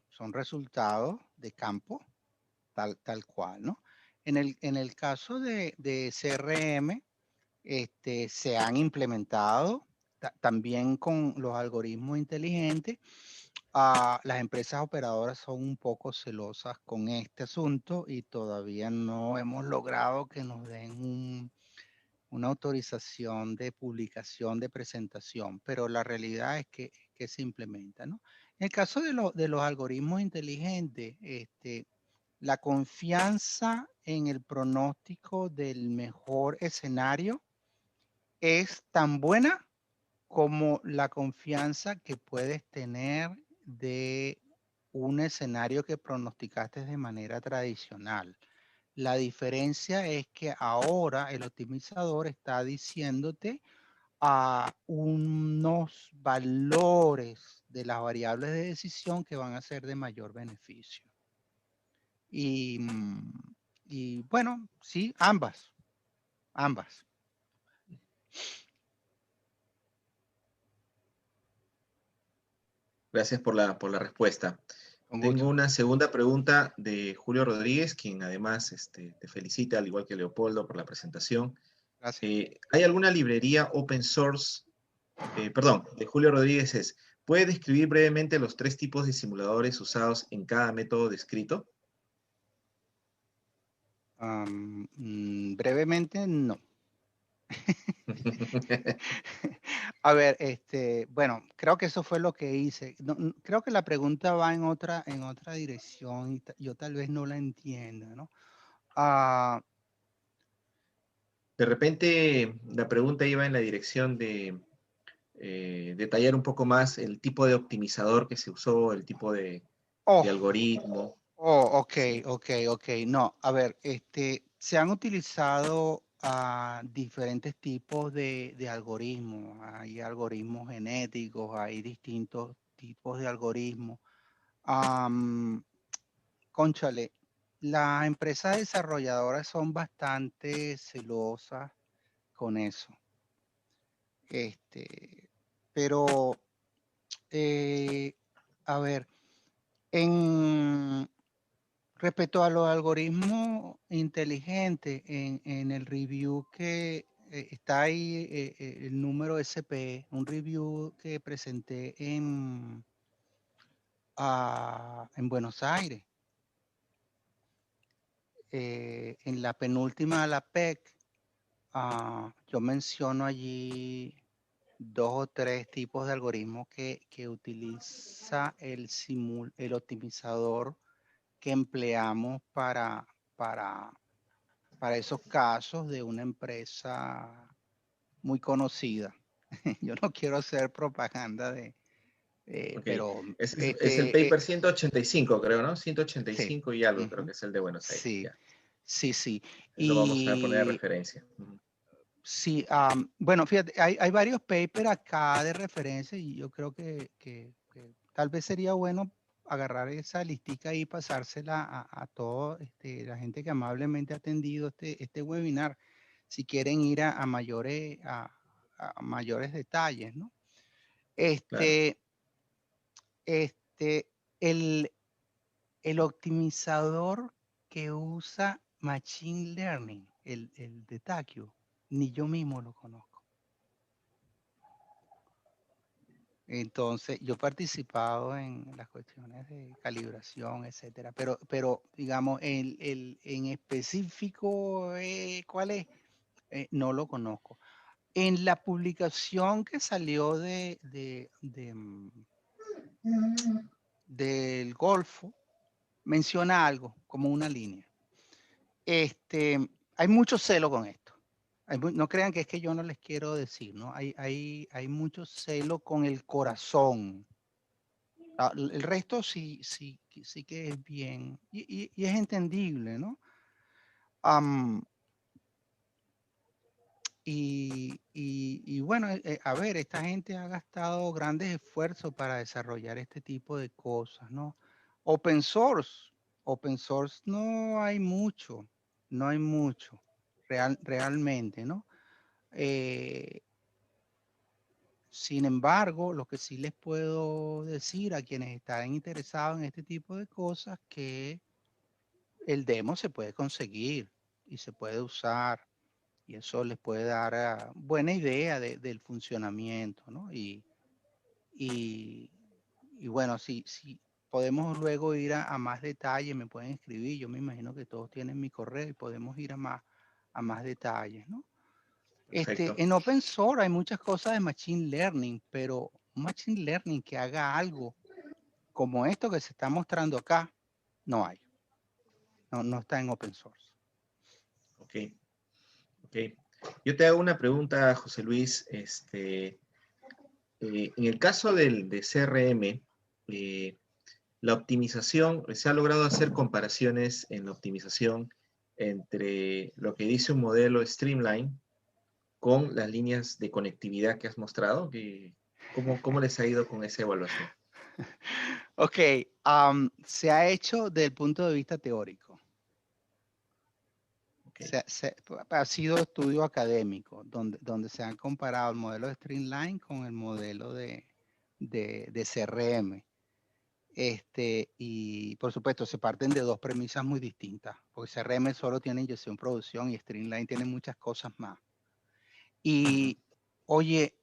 son resultados de campo, tal cual, ¿no? En el caso de CRM, se han implementado también con los algoritmos inteligentes. Las empresas operadoras son un poco celosas con este asunto y todavía no hemos logrado que nos den una autorización de publicación, de presentación, pero la realidad es que se implementa, ¿no? En el caso de los algoritmos inteligentes, la confianza en el pronóstico del mejor escenario es tan buena como la confianza que puedes tener de un escenario que pronosticaste de manera tradicional. La diferencia es que ahora el optimizador está diciéndote unos valores de las variables de decisión que van a ser de mayor beneficio. Y bueno, sí, ambas. Gracias por la respuesta. Tengo una segunda pregunta de Julio Rodríguez, quien además te felicita, al igual que Leopoldo, por la presentación. Gracias. ¿Hay alguna librería open source? De Julio Rodríguez es, ¿puede describir brevemente los 3 tipos de simuladores usados en cada método descrito? Brevemente, no. A ver, bueno, creo que eso fue lo que hice. Creo que la pregunta va en otra dirección y yo tal vez no la entienda, ¿no? De repente la pregunta iba en la dirección de detallar un poco más el tipo de optimizador que se usó, el tipo de algoritmo. Ok. No, a ver, se han utilizado diferentes tipos de algoritmos. Hay algoritmos genéticos, hay distintos tipos de algoritmos. Cónchale, las empresas desarrolladoras son bastante celosas con eso. Pero, a ver, respecto a los algoritmos inteligentes, en el review que está ahí, el número SP, un review que presenté en Buenos Aires, en la penúltima, la PEC, yo menciono allí 2 o 3 tipos de algoritmos que utiliza el optimizador que empleamos para esos casos de una empresa muy conocida. Yo no quiero hacer propaganda Okay. pero... Es el paper 185, creo, ¿no? 185 sí. y algo, creo que es el de Buenos Aires. Sí, ya. Sí. Eso vamos a poner de referencia. Sí, bueno, fíjate, hay varios papers acá de referencia y yo creo que tal vez sería bueno agarrar esa listica y pasársela a toda la gente que amablemente ha atendido este webinar, si quieren ir a mayores detalles, ¿no? Claro. El optimizador que usa Machine Learning, el de Takio, ni yo mismo lo conozco. Entonces, yo he participado en las cuestiones de calibración, etcétera, pero digamos, en específico, ¿cuál es? No lo conozco. En la publicación que salió del Golfo, menciona algo, como una línea. Hay mucho celo con esto. No crean que es que yo no les quiero decir, ¿no? Hay mucho celo con el corazón. El resto sí que es bien y es entendible, ¿no? Y bueno, a ver, esta gente ha gastado grandes esfuerzos para desarrollar este tipo de cosas, ¿no? Open source no hay mucho, realmente, ¿no? Sin embargo, lo que sí les puedo decir a quienes están interesados en este tipo de cosas, que el demo se puede conseguir y se puede usar, y eso les puede dar buena idea del funcionamiento, ¿no? Y bueno, si podemos luego ir a más detalle, me pueden escribir, yo me imagino que todos tienen mi correo y podemos ir a más detalles, ¿no? Perfecto. En open source hay muchas cosas de machine learning, pero un machine learning que haga algo como esto que se está mostrando acá, no hay. No está en open source. Ok. Yo te hago una pregunta, José Luis. En el caso de CRM, la optimización, se ha logrado hacer comparaciones en la optimización entre lo que dice un modelo Streamline con las líneas de conectividad que has mostrado. ¿Cómo les ha ido con esa evaluación? Ok, se ha hecho desde el punto de vista teórico. Okay. Ha sido estudio académico, donde se han comparado el modelo de Streamline con el modelo de CRM. Y por supuesto, se parten de dos premisas muy distintas, porque CRM solo tiene inyección producción y Streamline tiene muchas cosas más. Y, oye,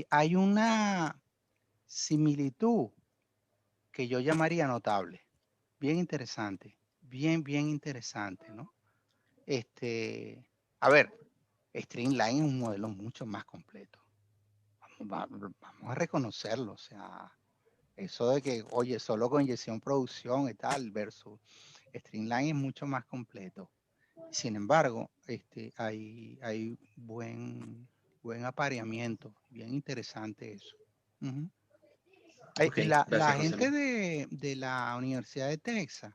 hay una similitud que yo llamaría notable, bien interesante, bien interesante, ¿no? A ver, Streamline es un modelo mucho más completo. Vamos a reconocerlo, o sea, eso de que, oye, solo con inyección producción y tal, versus Streamline es mucho más completo. Sin embargo, hay buen apareamiento, bien interesante eso. Okay, La gracias, José gente Luis. de la Universidad de Texas,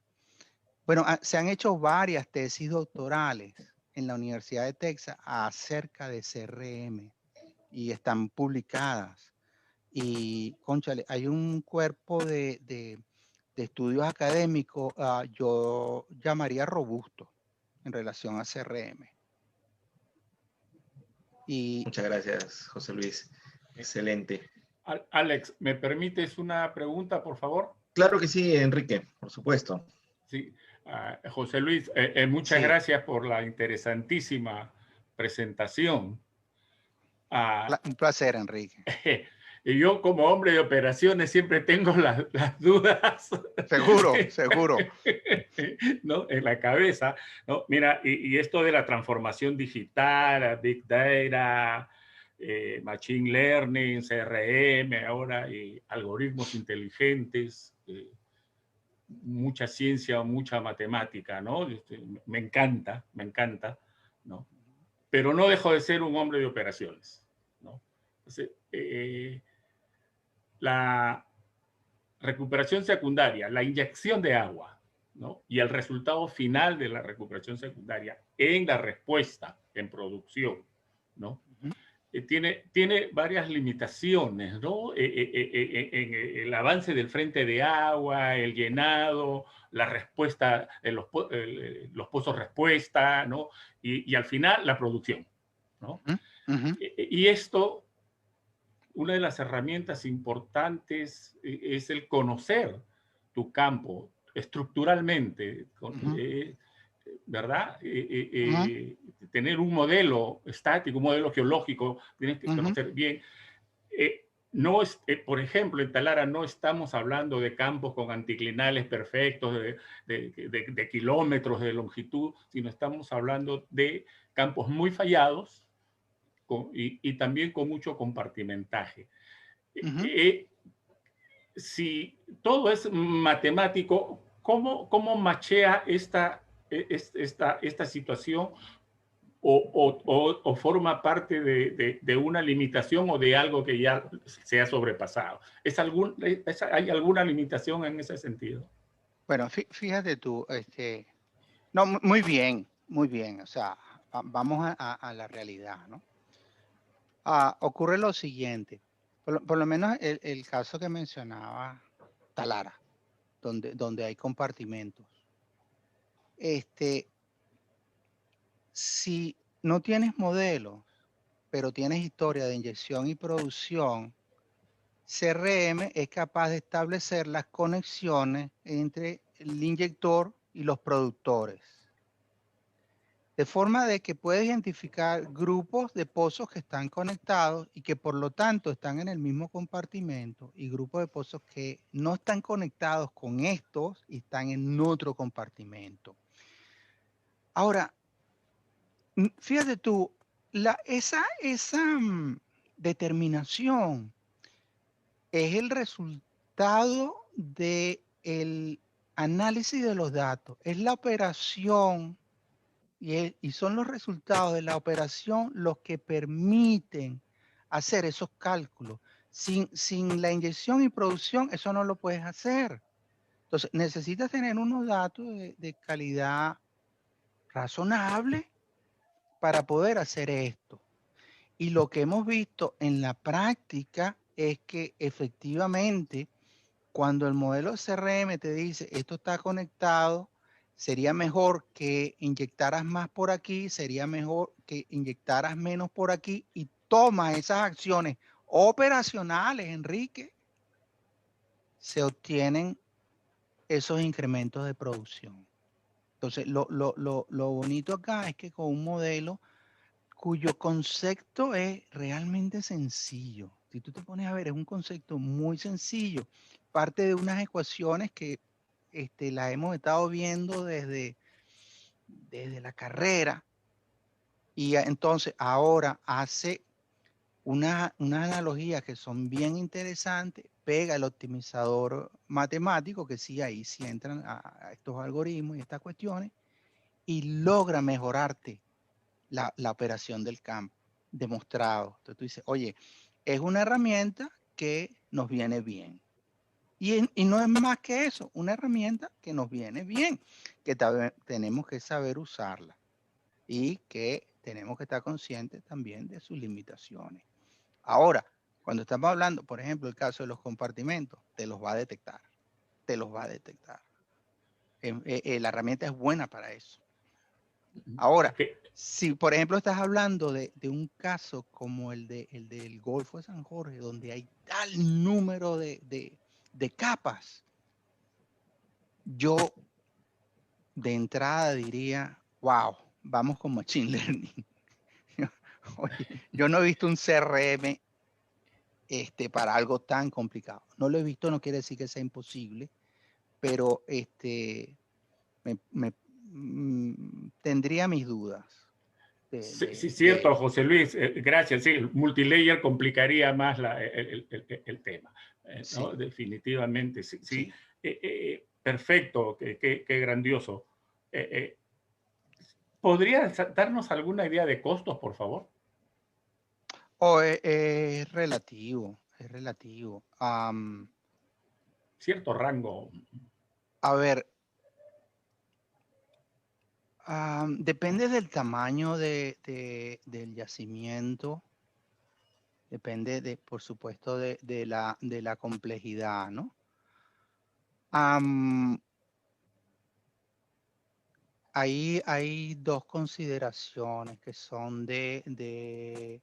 bueno, se han hecho varias tesis doctorales en la Universidad de Texas acerca de CRM y están publicadas. Y, cónchale, hay un cuerpo de estudios académicos, yo llamaría robusto en relación a CRM. Muchas gracias, José Luis. Excelente. Alex, ¿me permites una pregunta, por favor? Claro que sí, Enrique, por supuesto. Sí, José Luis, muchas gracias por la interesantísima presentación. Un placer, Enrique. Y yo como hombre de operaciones siempre tengo las dudas. Seguro. ¿No? En la cabeza. ¿No? Mira, y esto de la transformación digital, Big Data, Machine Learning, CRM, ahora y algoritmos inteligentes, mucha ciencia, mucha matemática, ¿no? Me encanta, ¿no? Pero no dejo de ser un hombre de operaciones, ¿no? Entonces, la recuperación secundaria, la inyección de agua, ¿no? Y el resultado final de la recuperación secundaria en la respuesta en producción, ¿no? tiene varias limitaciones, ¿no? En el avance del frente de agua, el llenado, la respuesta, los pozos respuesta, ¿no? Y al final la producción, ¿no? Y esto, una de las herramientas importantes es el conocer tu campo estructuralmente, ¿verdad? Tener un modelo estático, un modelo geológico, tienes que conocer bien. No es, por ejemplo, en Talara no estamos hablando de campos con anticlinales perfectos de kilómetros de longitud, sino estamos hablando de campos muy fallados y también con mucho compartimentaje. Si todo es matemático, ¿cómo machea esta situación o forma parte de una limitación o de algo que ya se ha sobrepasado? ¿Hay alguna limitación en ese sentido? Bueno, fíjate tú, no, muy bien, o sea, vamos a la realidad, ¿no? Ocurre lo siguiente, por lo menos el caso que mencionaba Talara, donde hay compartimentos. Si no tienes modelos, pero tienes historia de inyección y producción, CRM es capaz de establecer las conexiones entre el inyector y los productores. De forma de que puede identificar grupos de pozos que están conectados y que por lo tanto están en el mismo compartimento y grupos de pozos que no están conectados con estos y están en otro compartimento. Ahora, fíjate tú, esa determinación es el resultado del análisis de los datos, es la operación y son los resultados de la operación los que permiten hacer esos cálculos. Sin la inyección y producción, eso no lo puedes hacer. Entonces, necesitas tener unos datos de calidad razonable para poder hacer esto. Y lo que hemos visto en la práctica es que efectivamente, cuando el modelo CRM te dice esto está conectado, sería mejor que inyectaras más por aquí, sería mejor que inyectaras menos por aquí y toma esas acciones operacionales, Enrique, se obtienen esos incrementos de producción. Entonces, lo bonito acá es que con un modelo cuyo concepto es realmente sencillo. Si tú te pones a ver, es un concepto muy sencillo. Parte de unas ecuaciones que las hemos estado viendo desde la carrera. Y entonces ahora hace una analogía que son bien interesantes, pega el optimizador matemático, que sí, ahí sí entran a estos algoritmos y estas cuestiones, y logra mejorarte la operación del campo, demostrado. Entonces tú dices, oye, es una herramienta que nos viene bien. Y no es más que eso, una herramienta que nos viene bien, que tenemos que saber usarla y que tenemos que estar conscientes también de sus limitaciones. Ahora, cuando estamos hablando, por ejemplo, el caso de los compartimentos, te los va a detectar, la herramienta es buena para eso. Ahora, si por ejemplo estás hablando de un caso como el del Golfo de San Jorge, donde hay tal número de capas, yo de entrada diría, wow, vamos con Machine Learning. Oye, yo no he visto un CRM para algo tan complicado. No lo he visto, no quiere decir que sea imposible, pero tendría mis dudas. Sí, cierto, José Luis, gracias. Sí, el multilayer complicaría más el tema, ¿no? Sí. Definitivamente, sí. Sí. Perfecto, qué grandioso. ¿Podría darnos alguna idea de costos, por favor? Es relativo, Cierto rango. A ver, depende del tamaño del yacimiento Depende por supuesto, de la complejidad, ¿no? Ahí hay dos consideraciones que son de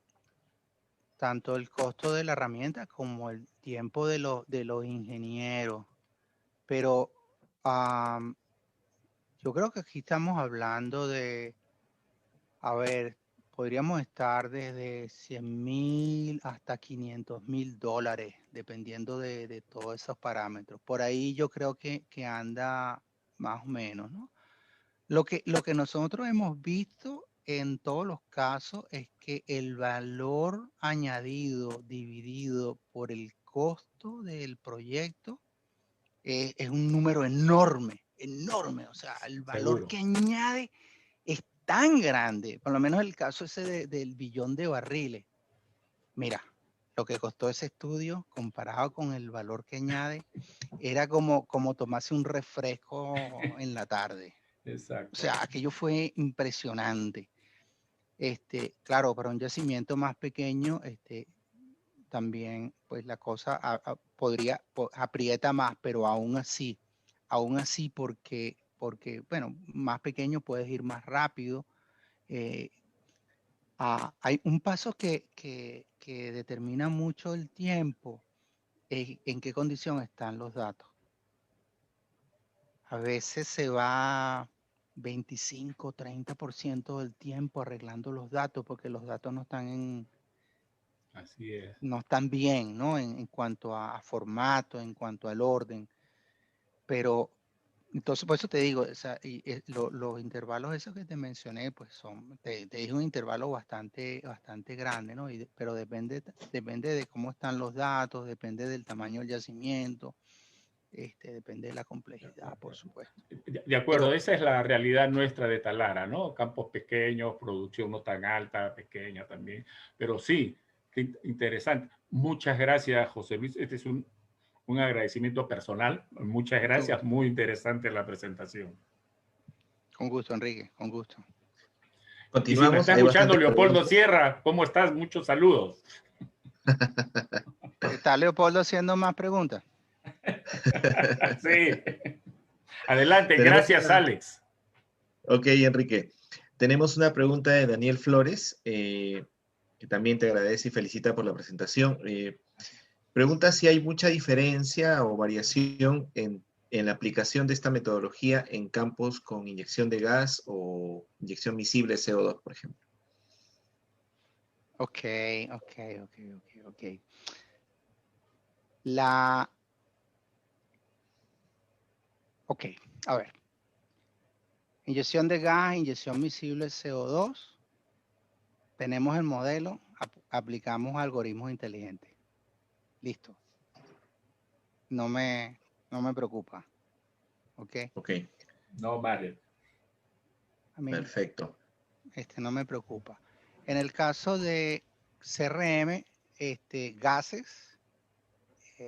tanto el costo de la herramienta como el tiempo de los ingenieros. Pero yo creo que aquí estamos hablando de, a ver, podríamos estar desde 100,000 hasta $500,000, dependiendo de todos esos parámetros. Por ahí yo creo que anda más o menos, ¿no? Lo que nosotros hemos visto en todos los casos es que el valor añadido dividido por el costo del proyecto es un número enorme, enorme. O sea, el valor Seguro. que añade es tan grande, por lo menos el caso ese del billón de barriles. Mira, lo que costó ese estudio comparado con el valor que añade era como tomarse un refresco en la tarde. Exacto. O sea, aquello fue impresionante. Claro, para un yacimiento más pequeño, también pues la cosa aprieta más, pero aún así, porque, bueno, más pequeño puedes ir más rápido. Hay un paso que determina mucho el tiempo, en qué condición están los datos. A veces se va 25, 30% del tiempo arreglando los datos porque los datos no están Así es. no están bien, ¿no? En cuanto a formato, en cuanto al orden. Pero entonces, por eso te digo, o sea, los intervalos esos que te mencioné, pues te dije un intervalo bastante grande, ¿no? Pero depende de cómo están los datos, depende del tamaño del yacimiento, depende de la complejidad, por supuesto. De acuerdo, Pero, esa es la realidad nuestra de Talara, ¿no? Campos pequeños, producción no tan alta, pequeña también. Pero sí, qué interesante. Muchas gracias, José Luis. Este es un agradecimiento personal. Muchas gracias. Muy interesante la presentación. Con gusto, Enrique, con gusto. Y si me está escuchando Leopoldo preguntas. Sierra, ¿cómo estás? Muchos saludos. ¿Está Leopoldo haciendo más preguntas? Sí. Adelante, gracias, Alex. Ok, Enrique. Tenemos una pregunta de Daniel Flores, que también te agradece y felicita por la presentación. Pregunta si hay mucha diferencia o variación en la aplicación de esta metodología en campos con inyección de gas o inyección misible CO2, por ejemplo. Ok. Ok, a ver. Inyección de gas, inyección misible CO2. Tenemos el modelo, aplicamos algoritmos inteligentes. Listo. No me preocupa. Ok. Ok. No, vale. Perfecto. No me preocupa. En el caso de CRM, gases, esto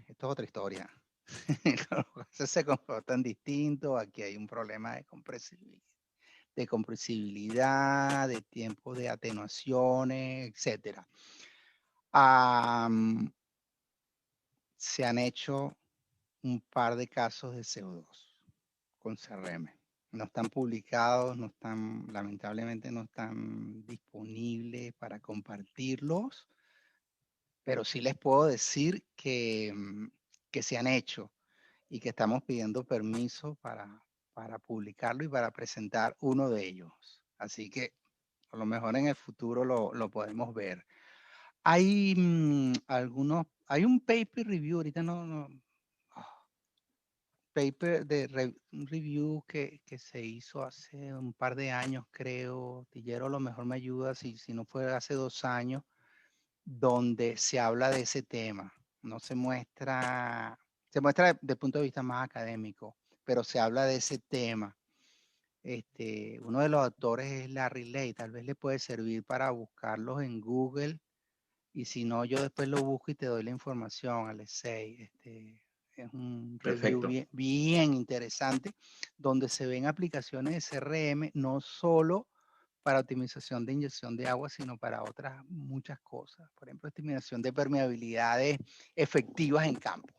es otra historia. Los gases se comportan distintos. Aquí hay un problema de compresibilidad, de tiempo de atenuaciones, etc. Se han hecho un par de casos de CO2 con CRM. No están publicados, lamentablemente no están disponibles para compartirlos, pero sí les puedo decir que se han hecho y que estamos pidiendo permiso para publicarlo y para presentar uno de ellos. Así que a lo mejor en el futuro lo podemos ver. Hay hay un paper review, ahorita paper de review que se hizo hace un par de años, creo. Tillero a lo mejor me ayuda si no fue hace 2 años, donde se habla de ese tema. No se muestra, desde el punto de vista más académico, pero se habla de ese tema. Uno de los autores es Larry Ley, tal vez le puede servir para buscarlos en Google, y si no, yo después lo busco y te doy la información, Alexei. Es un review bien interesante, donde se ven aplicaciones de CRM, no solo para optimización de inyección de agua, sino para otras muchas cosas. Por ejemplo, estimación de permeabilidades efectivas en campo.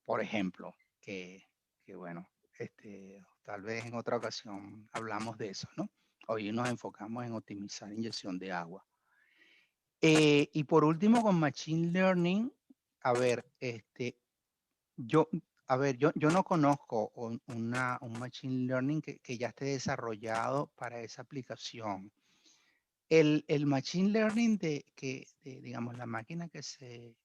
Por ejemplo, que bueno, tal vez en otra ocasión hablamos de eso, ¿no? Hoy nos enfocamos en optimizar inyección de agua. Y por último, con Machine Learning, a ver, yo no conozco un Machine Learning que ya esté desarrollado para esa aplicación. El Machine Learning digamos, la máquina que se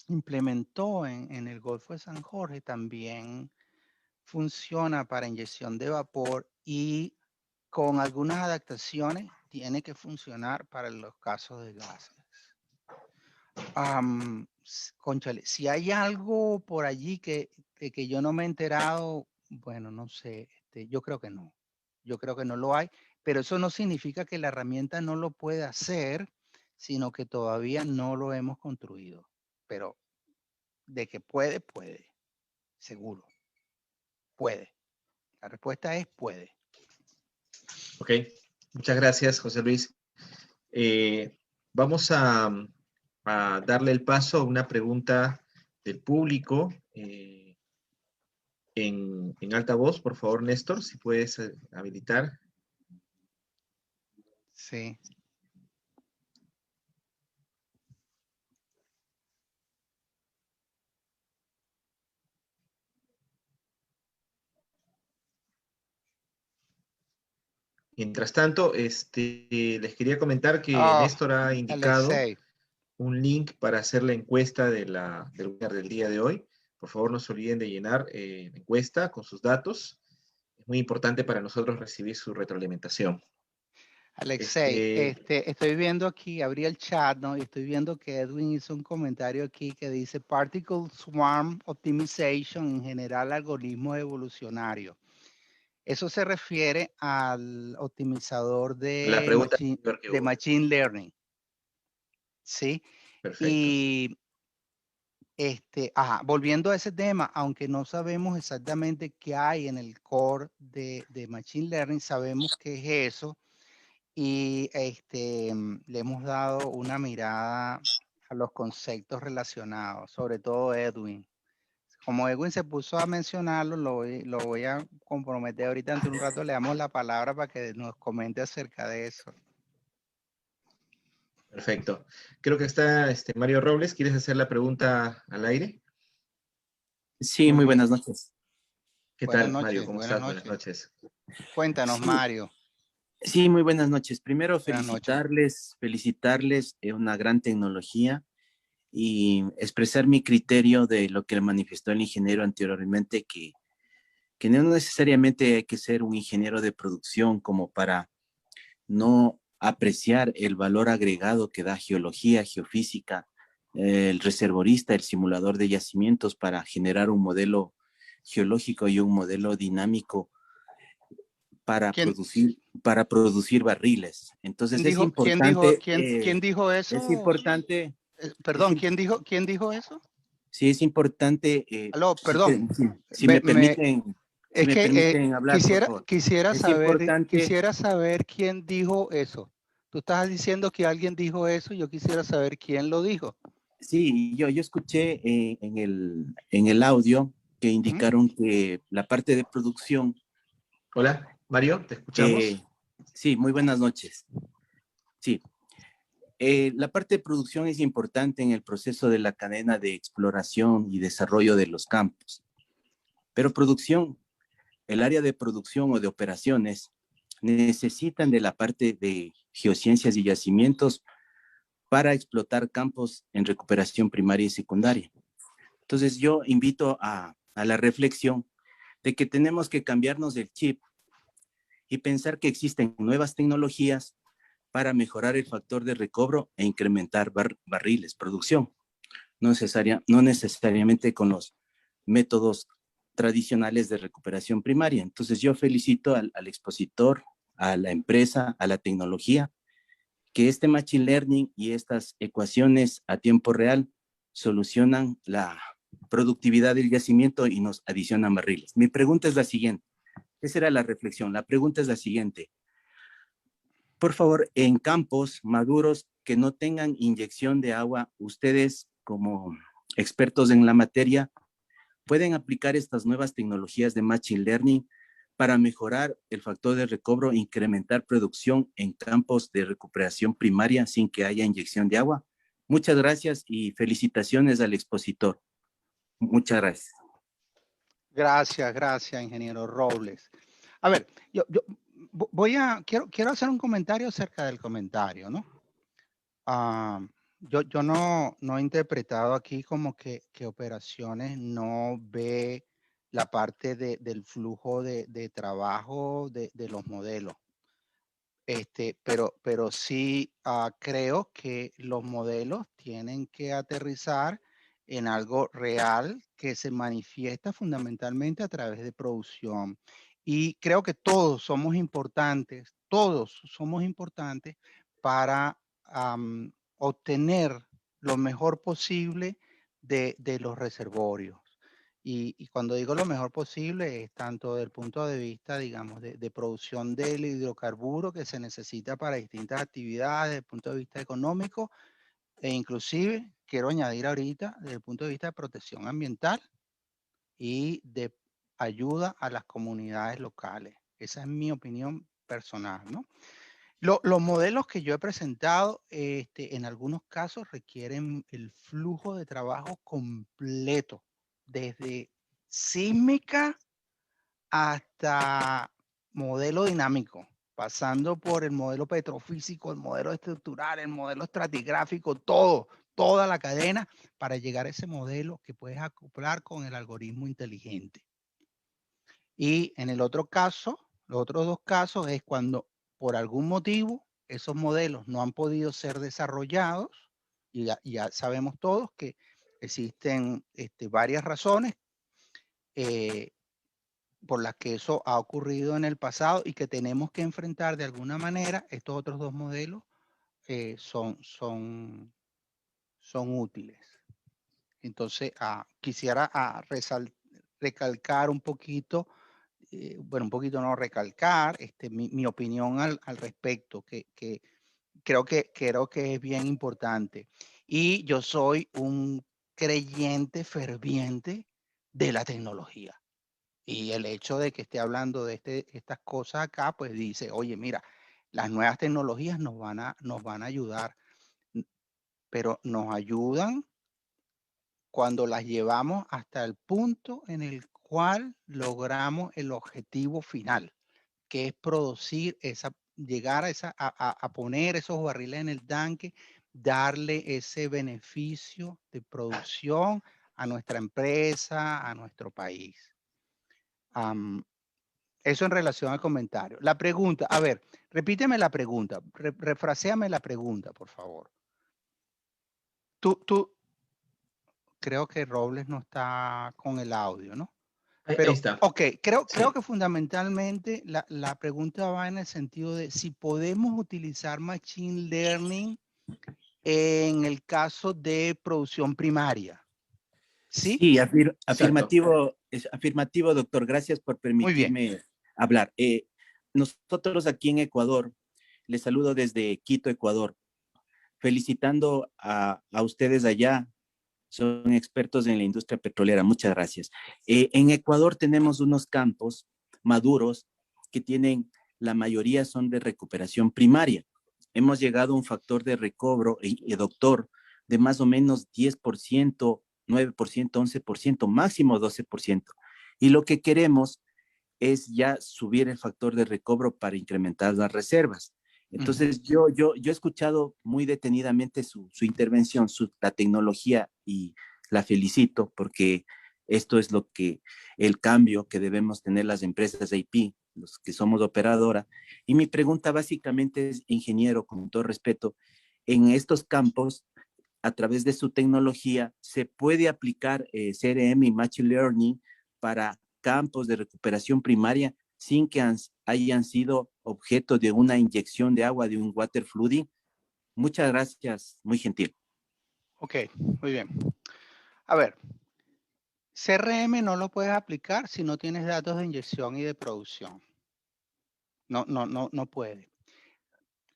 implementó en el Golfo de San Jorge también funciona para inyección de vapor y con algunas adaptaciones tiene que funcionar para los casos de gases. Cónchale, si hay algo por allí que yo no me he enterado, bueno, no sé, yo creo que no. Yo creo que no lo hay, pero eso no significa que la herramienta no lo pueda hacer, sino que todavía no lo hemos construido. Pero de que puede, seguro. Puede. La respuesta es puede. Ok, muchas gracias, José Luis. Vamos a darle el paso a una pregunta del público en alta voz. Por favor, Néstor, si puedes habilitar. Sí. Mientras tanto, les quería comentar que Néstor ha indicado Alexei. un link para hacer la encuesta del día de hoy. Por favor, no se olviden de llenar la encuesta con sus datos. Es muy importante para nosotros recibir su retroalimentación. Alexei, estoy viendo aquí, abrí el chat, ¿no? Y estoy viendo que Edwin hizo un comentario aquí que dice Particle Swarm Optimization, en general, algoritmos evolucionarios. Eso se refiere al optimizador La pregunta de Machine Learning. ¿Sí? Perfecto. Y volviendo a ese tema, aunque no sabemos exactamente qué hay en el core de Machine Learning, sabemos qué es eso y le hemos dado una mirada a los conceptos relacionados, sobre todo Edwin. Como Edwin se puso a mencionarlo, lo voy a comprometer ahorita. Dentro de un rato le damos la palabra para que nos comente acerca de eso. Perfecto. Creo que está Mario Robles. ¿Quieres hacer la pregunta al aire? Sí, muy buenas noches. ¿Qué tal, Mario? ¿Cómo estás? Buenas noches. Cuéntanos, Mario. Sí, muy buenas noches. Primero, felicitarles una gran tecnología y expresar mi criterio de lo que manifestó el ingeniero anteriormente, que no necesariamente hay que ser un ingeniero de producción como para no apreciar el valor agregado que da geología, geofísica, el reservorista, el simulador de yacimientos para generar un modelo geológico y un modelo dinámico para producir barriles. Entonces es importante. ¿Quién dijo eso? Es importante. Perdón, ¿quién dijo eso? Sí, es importante. Aló, perdón. Si me permiten hablar, por favor. Quisiera saber quién dijo eso. Tú estás diciendo que alguien dijo eso, yo quisiera saber quién lo dijo. Sí, yo escuché en el audio que indicaron que la parte de producción. Hola, Mario, ¿te escuchamos? Sí, muy buenas noches. Sí, la parte de producción es importante en el proceso de la cadena de exploración y desarrollo de los campos. Pero el área de producción o de operaciones necesitan de la parte de geociencias y yacimientos para explotar campos en recuperación primaria y secundaria. Entonces yo invito a la reflexión de que tenemos que cambiarnos el chip y pensar que existen nuevas tecnologías para mejorar el factor de recobro e incrementar barriles, producción. No necesariamente con los métodos tradicionales de recuperación primaria. Entonces yo felicito al expositor, a la empresa, a la tecnología, que este Machine Learning y estas ecuaciones a tiempo real solucionan la productividad del yacimiento y nos adicionan barriles. Mi pregunta es la siguiente. Esa era la reflexión. La pregunta es la siguiente. Por favor, en campos maduros que no tengan inyección de agua, ustedes como expertos en la materia, ¿pueden aplicar estas nuevas tecnologías de Machine Learning para mejorar el factor de recobro e incrementar producción en campos de recuperación primaria sin que haya inyección de agua? Muchas gracias y felicitaciones al expositor. Muchas gracias. Gracias, ingeniero Robles. A ver, quiero hacer un comentario acerca del comentario, ¿no? Yo no he interpretado aquí como que operaciones no ve la parte del flujo de trabajo de los modelos. Pero sí creo que los modelos tienen que aterrizar en algo real que se manifiesta fundamentalmente a través de producción. Y creo que todos somos importantes para obtener lo mejor posible de los reservorios. Y cuando digo lo mejor posible es tanto desde el punto de vista, digamos, de producción del hidrocarburo que se necesita para distintas actividades, desde el punto de vista económico, e inclusive quiero añadir ahorita desde el punto de vista de protección ambiental y de ayuda a las comunidades locales. Esa es mi opinión personal, ¿no? Los modelos que yo he presentado, en algunos casos requieren el flujo de trabajo completo, desde sísmica hasta modelo dinámico, pasando por el modelo petrofísico, el modelo estructural, el modelo estratigráfico, toda la cadena para llegar a ese modelo que puedes acoplar con el algoritmo inteligente. Y en el otro caso, los otros dos casos es cuando por algún motivo esos modelos no han podido ser desarrollados, y ya sabemos todos que existen varias razones por las que eso ha ocurrido en el pasado y que tenemos que enfrentar de alguna manera. Estos otros dos modelos son útiles. Entonces, quisiera recalcar un poquito, bueno, un poquito no recalcar mi opinión al respecto, que creo que es bien importante. Y yo soy un creyente ferviente de la tecnología. Y el hecho de que esté hablando de estas cosas acá, pues dice, oye, mira, las nuevas tecnologías nos van a ayudar, pero nos ayudan cuando las llevamos hasta el punto en el cual logramos el objetivo final, que es producir llegar a poner esos barriles en el tanque, darle ese beneficio de producción a nuestra empresa, a nuestro país. Eso en relación al comentario. La pregunta, a ver, repíteme la pregunta, refraseame la pregunta, por favor. Creo que Robles no está con el audio, ¿no? Pero, ahí está. ok, creo que fundamentalmente la pregunta va en el sentido de si podemos utilizar Machine Learning en el caso de producción primaria. ¿Sí? Sí, afirmativo, doctor. Gracias por permitirme hablar. Nosotros aquí en Ecuador, les saludo desde Quito, Ecuador, felicitando a ustedes allá. Son expertos en la industria petrolera. Muchas gracias. En Ecuador tenemos unos campos maduros que tienen, la mayoría son de recuperación primaria. Hemos llegado a un factor de recobro, doctor, de más o menos 10%, 9%, 11%, máximo 12%. Y lo que queremos es ya subir el factor de recobro para incrementar las reservas. Entonces, yo he escuchado muy detenidamente su intervención, la tecnología, y la felicito porque esto es el cambio que debemos tener las empresas de IP, los que somos operadora. Y mi pregunta básicamente es, ingeniero, con todo respeto, en estos campos, a través de su tecnología, ¿se puede aplicar CRM y Machine Learning para campos de recuperación primaria sin que hayan sido objeto de una inyección de agua, de un water flooding? Muchas gracias, muy gentil. Ok, muy bien. A ver, CRM no lo puedes aplicar si no tienes datos de inyección y de producción. No puede.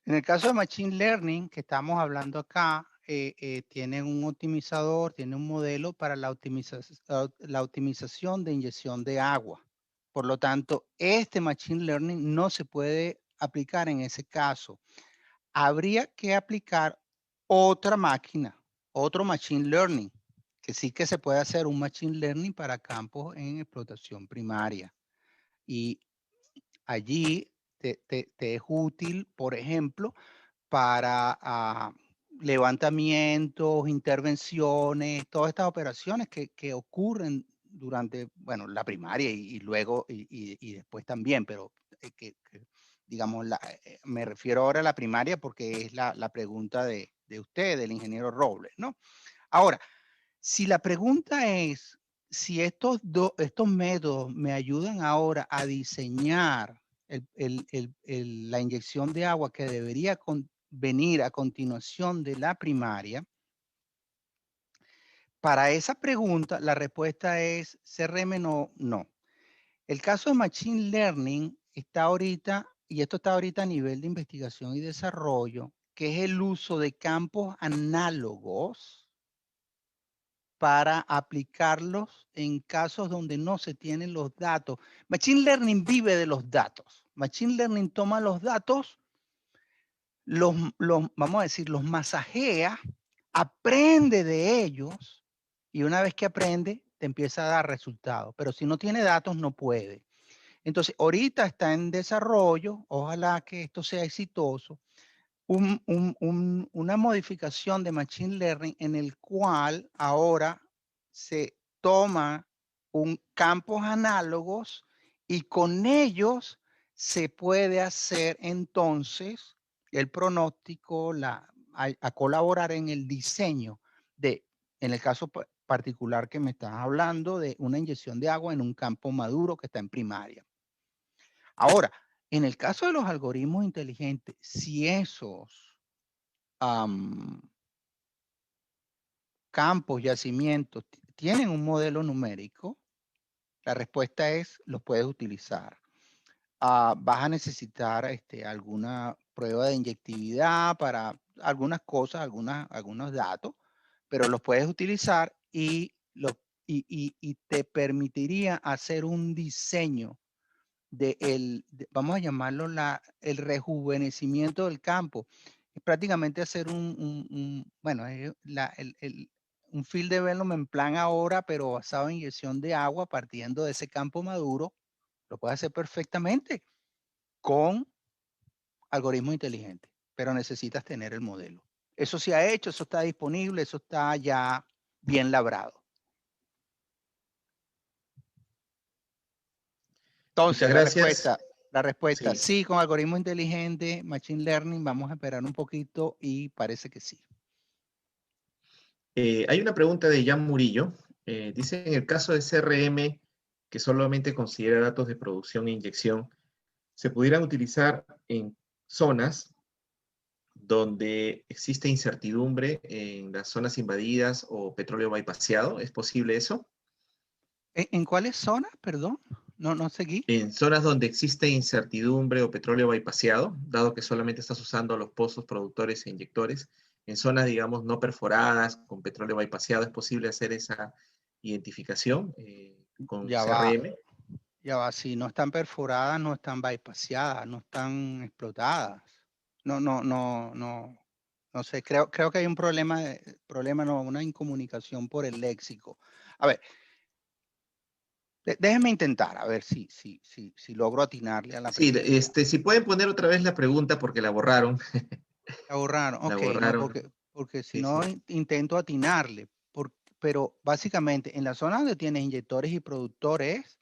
En el caso de Machine Learning, que estamos hablando acá, tiene un optimizador, tiene un modelo para la optimización de inyección de agua. Por lo tanto, este Machine Learning no se puede aplicar en ese caso. Habría que aplicar otra máquina, otro Machine Learning, que sí que se puede hacer un Machine Learning para campos en explotación primaria. Y allí te es útil, por ejemplo, para levantamientos, intervenciones, todas estas operaciones que ocurren durante, bueno, la primaria y luego y después también, pero digamos, me refiero ahora a la primaria porque es la pregunta de usted, del ingeniero Robles, ¿no? Ahora, si la pregunta es si estos métodos me ayudan ahora a diseñar la inyección de agua que debería venir a continuación de la primaria, para esa pregunta la respuesta es CRM no. El caso de Machine Learning está ahorita, y esto está ahorita a nivel de investigación y desarrollo, que es el uso de campos análogos para aplicarlos en casos donde no se tienen los datos. Machine Learning vive de los datos. Machine Learning toma los datos, vamos a decir, los masajea, aprende de ellos y una vez que aprende, te empieza a dar resultados. Pero si no tiene datos, no puede. Entonces, ahorita está en desarrollo, ojalá que esto sea exitoso, una modificación de Machine Learning en el cual ahora se toma campos análogos y con ellos se puede hacer entonces el pronóstico, a colaborar en el diseño en el caso particular que me estás hablando, de una inyección de agua en un campo maduro que está en primaria. Ahora, en el caso de los algoritmos inteligentes, si esos campos, yacimientos, tienen un modelo numérico, la respuesta es, los puedes utilizar. Vas a necesitar alguna prueba de inyectividad para algunas cosas, algunos datos, pero los puedes utilizar y te permitiría hacer un diseño vamos a llamarlo el rejuvenecimiento del campo. Es prácticamente hacer un field development plan ahora, pero basado en inyección de agua, partiendo de ese campo maduro, lo puedes hacer perfectamente con algoritmos inteligentes, pero necesitas tener el modelo. Eso se ha hecho, eso está disponible, eso está ya bien labrado. Entonces, la respuesta, sí, con algoritmo inteligente, Machine Learning, vamos a esperar un poquito y parece que sí. Hay una pregunta de Jan Murillo. Dice, en el caso de CRM, que solamente considera datos de producción e inyección, ¿se pudieran utilizar en zonas donde existe incertidumbre en las zonas invadidas o petróleo bypaseado? ¿Es posible eso? ¿En cuáles zonas? Perdón, no seguí. En zonas donde existe incertidumbre o petróleo bypaseado, dado que solamente estás usando los pozos productores e inyectores, en zonas, digamos, no perforadas, con petróleo bypaseado, ¿es posible hacer esa identificación con CRM? Ya va, si no están perforadas, no están bypaseadas, no están explotadas. No sé, creo que hay un una incomunicación por el léxico. A ver, déjenme intentar, a ver si logro atinarle a la pregunta. Sí, si pueden poner otra vez la pregunta porque la borraron. La borraron, ok, no, porque si no intento atinarle. Pero básicamente en la zona donde tienes inyectores y productores,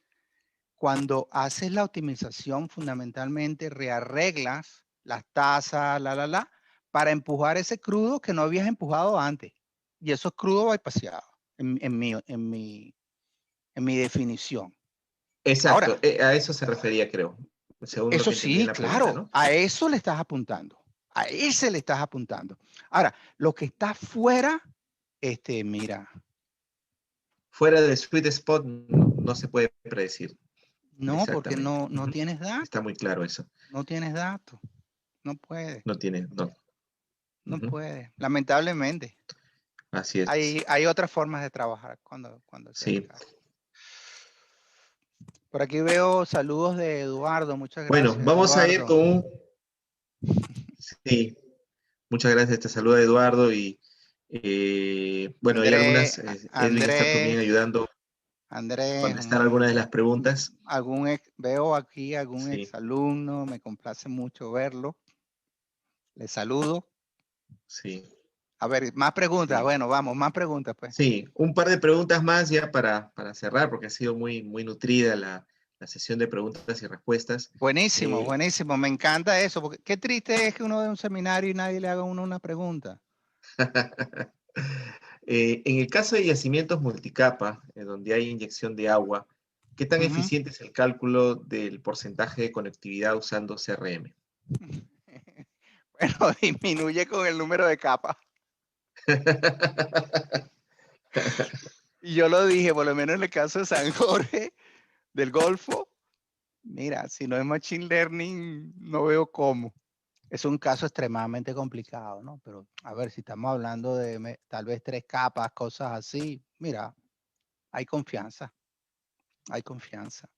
cuando haces la optimización, fundamentalmente rearreglas las tasas, para empujar ese crudo que no habías empujado antes. Y eso es crudo bypaseado, en mi definición. Exacto, ahora, a eso se refería, creo. Eso sí, claro, ¿no? A eso le estás apuntando. A ese le estás apuntando. Ahora, lo que está fuera, mira, fuera del sweet spot no se puede predecir. No, porque no tienes datos. Está muy claro eso. No tienes datos. No puedes. No tiene, no. No puedes, lamentablemente. Así es. Hay otras formas de trabajar cuando sea el caso. Por aquí veo saludos de Eduardo, muchas gracias. Bueno, vamos Eduardo. a ir con un... Sí, muchas gracias, te saluda Eduardo y bueno, hay algunas, Edwin está también ayudando Andrés, a contestar algunas de las preguntas. Veo aquí algún exalumno, me complace mucho verlo. Le saludo. Sí. A ver, más preguntas. Sí. Bueno, vamos, más preguntas, pues. Sí, un par de preguntas más ya para cerrar, porque ha sido muy nutrida la sesión de preguntas y respuestas. Buenísimo, buenísimo. Me encanta eso, porque qué triste es que uno dé un seminario y nadie le haga a uno una pregunta. En el caso de yacimientos multicapa, donde hay inyección de agua, ¿qué tan eficiente es el cálculo del porcentaje de conectividad usando CRM? Bueno, disminuye con el número de capas. Y yo lo dije, por lo menos en el caso de San Jorge, del Golfo, mira, si no es Machine Learning, no veo cómo. Es un caso extremadamente complicado, ¿no? Pero, a ver, si estamos hablando de tal vez 3 capas, cosas así, mira, hay confianza. Hay confianza.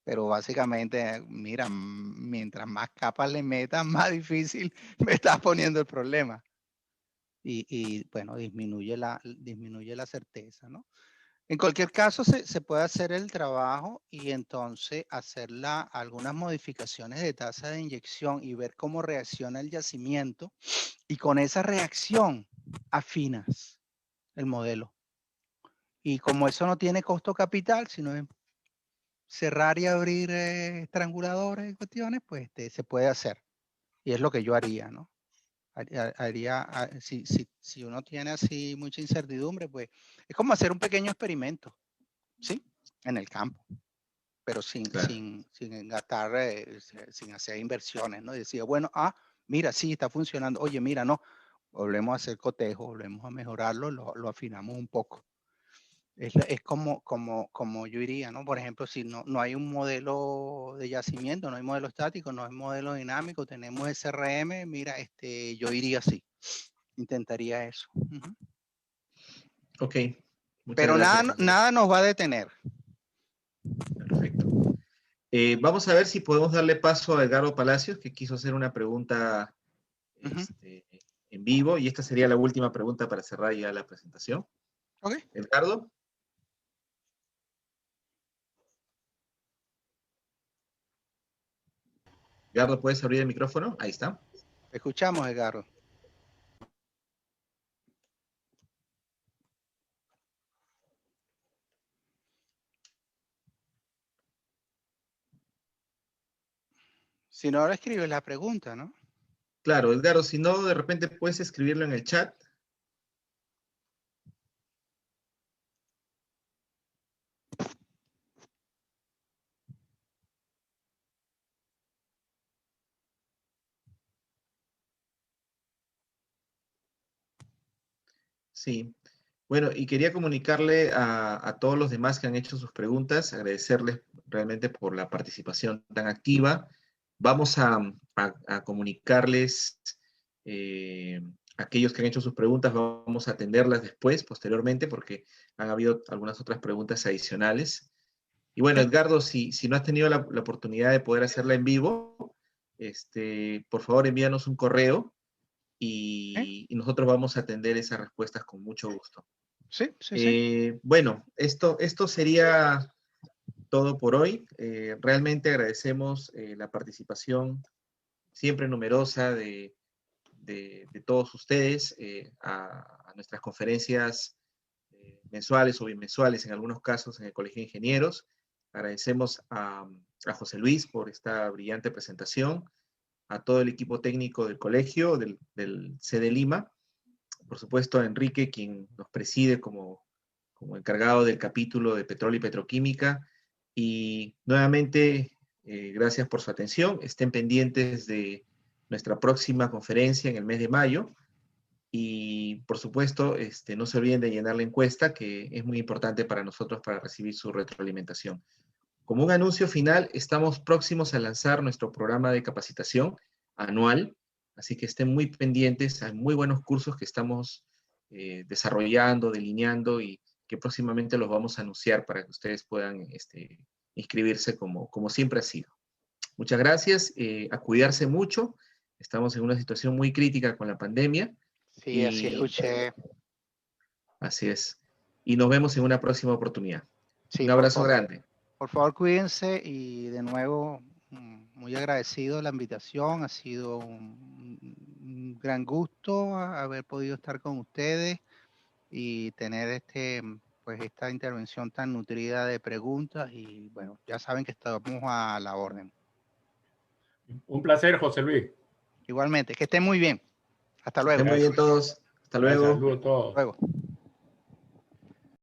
Pero básicamente, mira, mientras más capas le metas, más difícil me estás poniendo el problema. Y bueno, disminuye la certeza, ¿no? En cualquier caso, se puede hacer el trabajo y entonces hacer algunas modificaciones de tasa de inyección y ver cómo reacciona el yacimiento. Y con esa reacción afinas el modelo. Y como eso no tiene costo capital, sino es cerrar y abrir estranguladores y cuestiones, pues se puede hacer. Y es lo que yo haría, ¿no? Si uno tiene así mucha incertidumbre, pues es como hacer un pequeño experimento, ¿sí? En el campo, pero sin gastar, sin hacer inversiones, ¿no? Y decir, bueno, mira, sí, está funcionando. Oye, mira, no, volvemos a hacer cotejo, volvemos a mejorarlo, lo afinamos un poco. Es como yo diría, ¿no? Por ejemplo, si no hay un modelo de yacimiento, no hay modelo estático, no hay modelo dinámico, tenemos SRM, mira, yo iría así. Intentaría eso. Ok. Pero nada nos va a detener. Perfecto. Vamos a ver si podemos darle paso a Edgardo Palacios, que quiso hacer una pregunta en vivo, y esta sería la última pregunta para cerrar ya la presentación. Ok. Edgardo. Edgardo, ¿puedes abrir el micrófono? Ahí está. Escuchamos, Edgardo. Si no, ahora escribes la pregunta, ¿no? Claro, Edgardo, si no, de repente puedes escribirlo en el chat. Sí. Bueno, y quería comunicarle a todos los demás que han hecho sus preguntas, agradecerles realmente por la participación tan activa. Vamos a comunicarles aquellos que han hecho sus preguntas, vamos a atenderlas después, posteriormente, porque han habido algunas otras preguntas adicionales. Y bueno, Edgardo, si no has tenido la oportunidad de poder hacerla en vivo, por favor envíanos un correo y nosotros vamos a atender esas respuestas con mucho gusto. Sí. Bueno, esto sería todo por hoy. Realmente agradecemos la participación siempre numerosa de todos ustedes a nuestras conferencias mensuales o bimensuales, en algunos casos en el Colegio de Ingenieros. Agradecemos a José Luis por esta brillante presentación, a todo el equipo técnico del colegio, del CD Lima, por supuesto a Enrique, quien nos preside como encargado del capítulo de Petróleo y Petroquímica, y nuevamente gracias por su atención. Estén pendientes de nuestra próxima conferencia en el mes de mayo. Y por supuesto, no se olviden de llenar la encuesta, que es muy importante para nosotros para recibir su retroalimentación. Como un anuncio final, estamos próximos a lanzar nuestro programa de capacitación anual, así que estén muy pendientes. Hay muy buenos cursos que estamos desarrollando, delineando y que próximamente los vamos a anunciar para que ustedes puedan inscribirse como siempre ha sido. Muchas gracias, a cuidarse mucho. Estamos en una situación muy crítica con la pandemia. Sí, así escuché. Así es. Y nos vemos en una próxima oportunidad. Sí, Un abrazo grande. Por favor, cuídense y de nuevo, muy agradecido de la invitación. Ha sido un gran gusto haber podido estar con ustedes y tener pues esta intervención tan nutrida de preguntas. Y bueno, ya saben que estamos a la orden. Un placer, José Luis. Igualmente, que estén muy bien. Hasta luego. Que estén muy bien todos. Hasta luego. Saludos a todos. Hasta luego.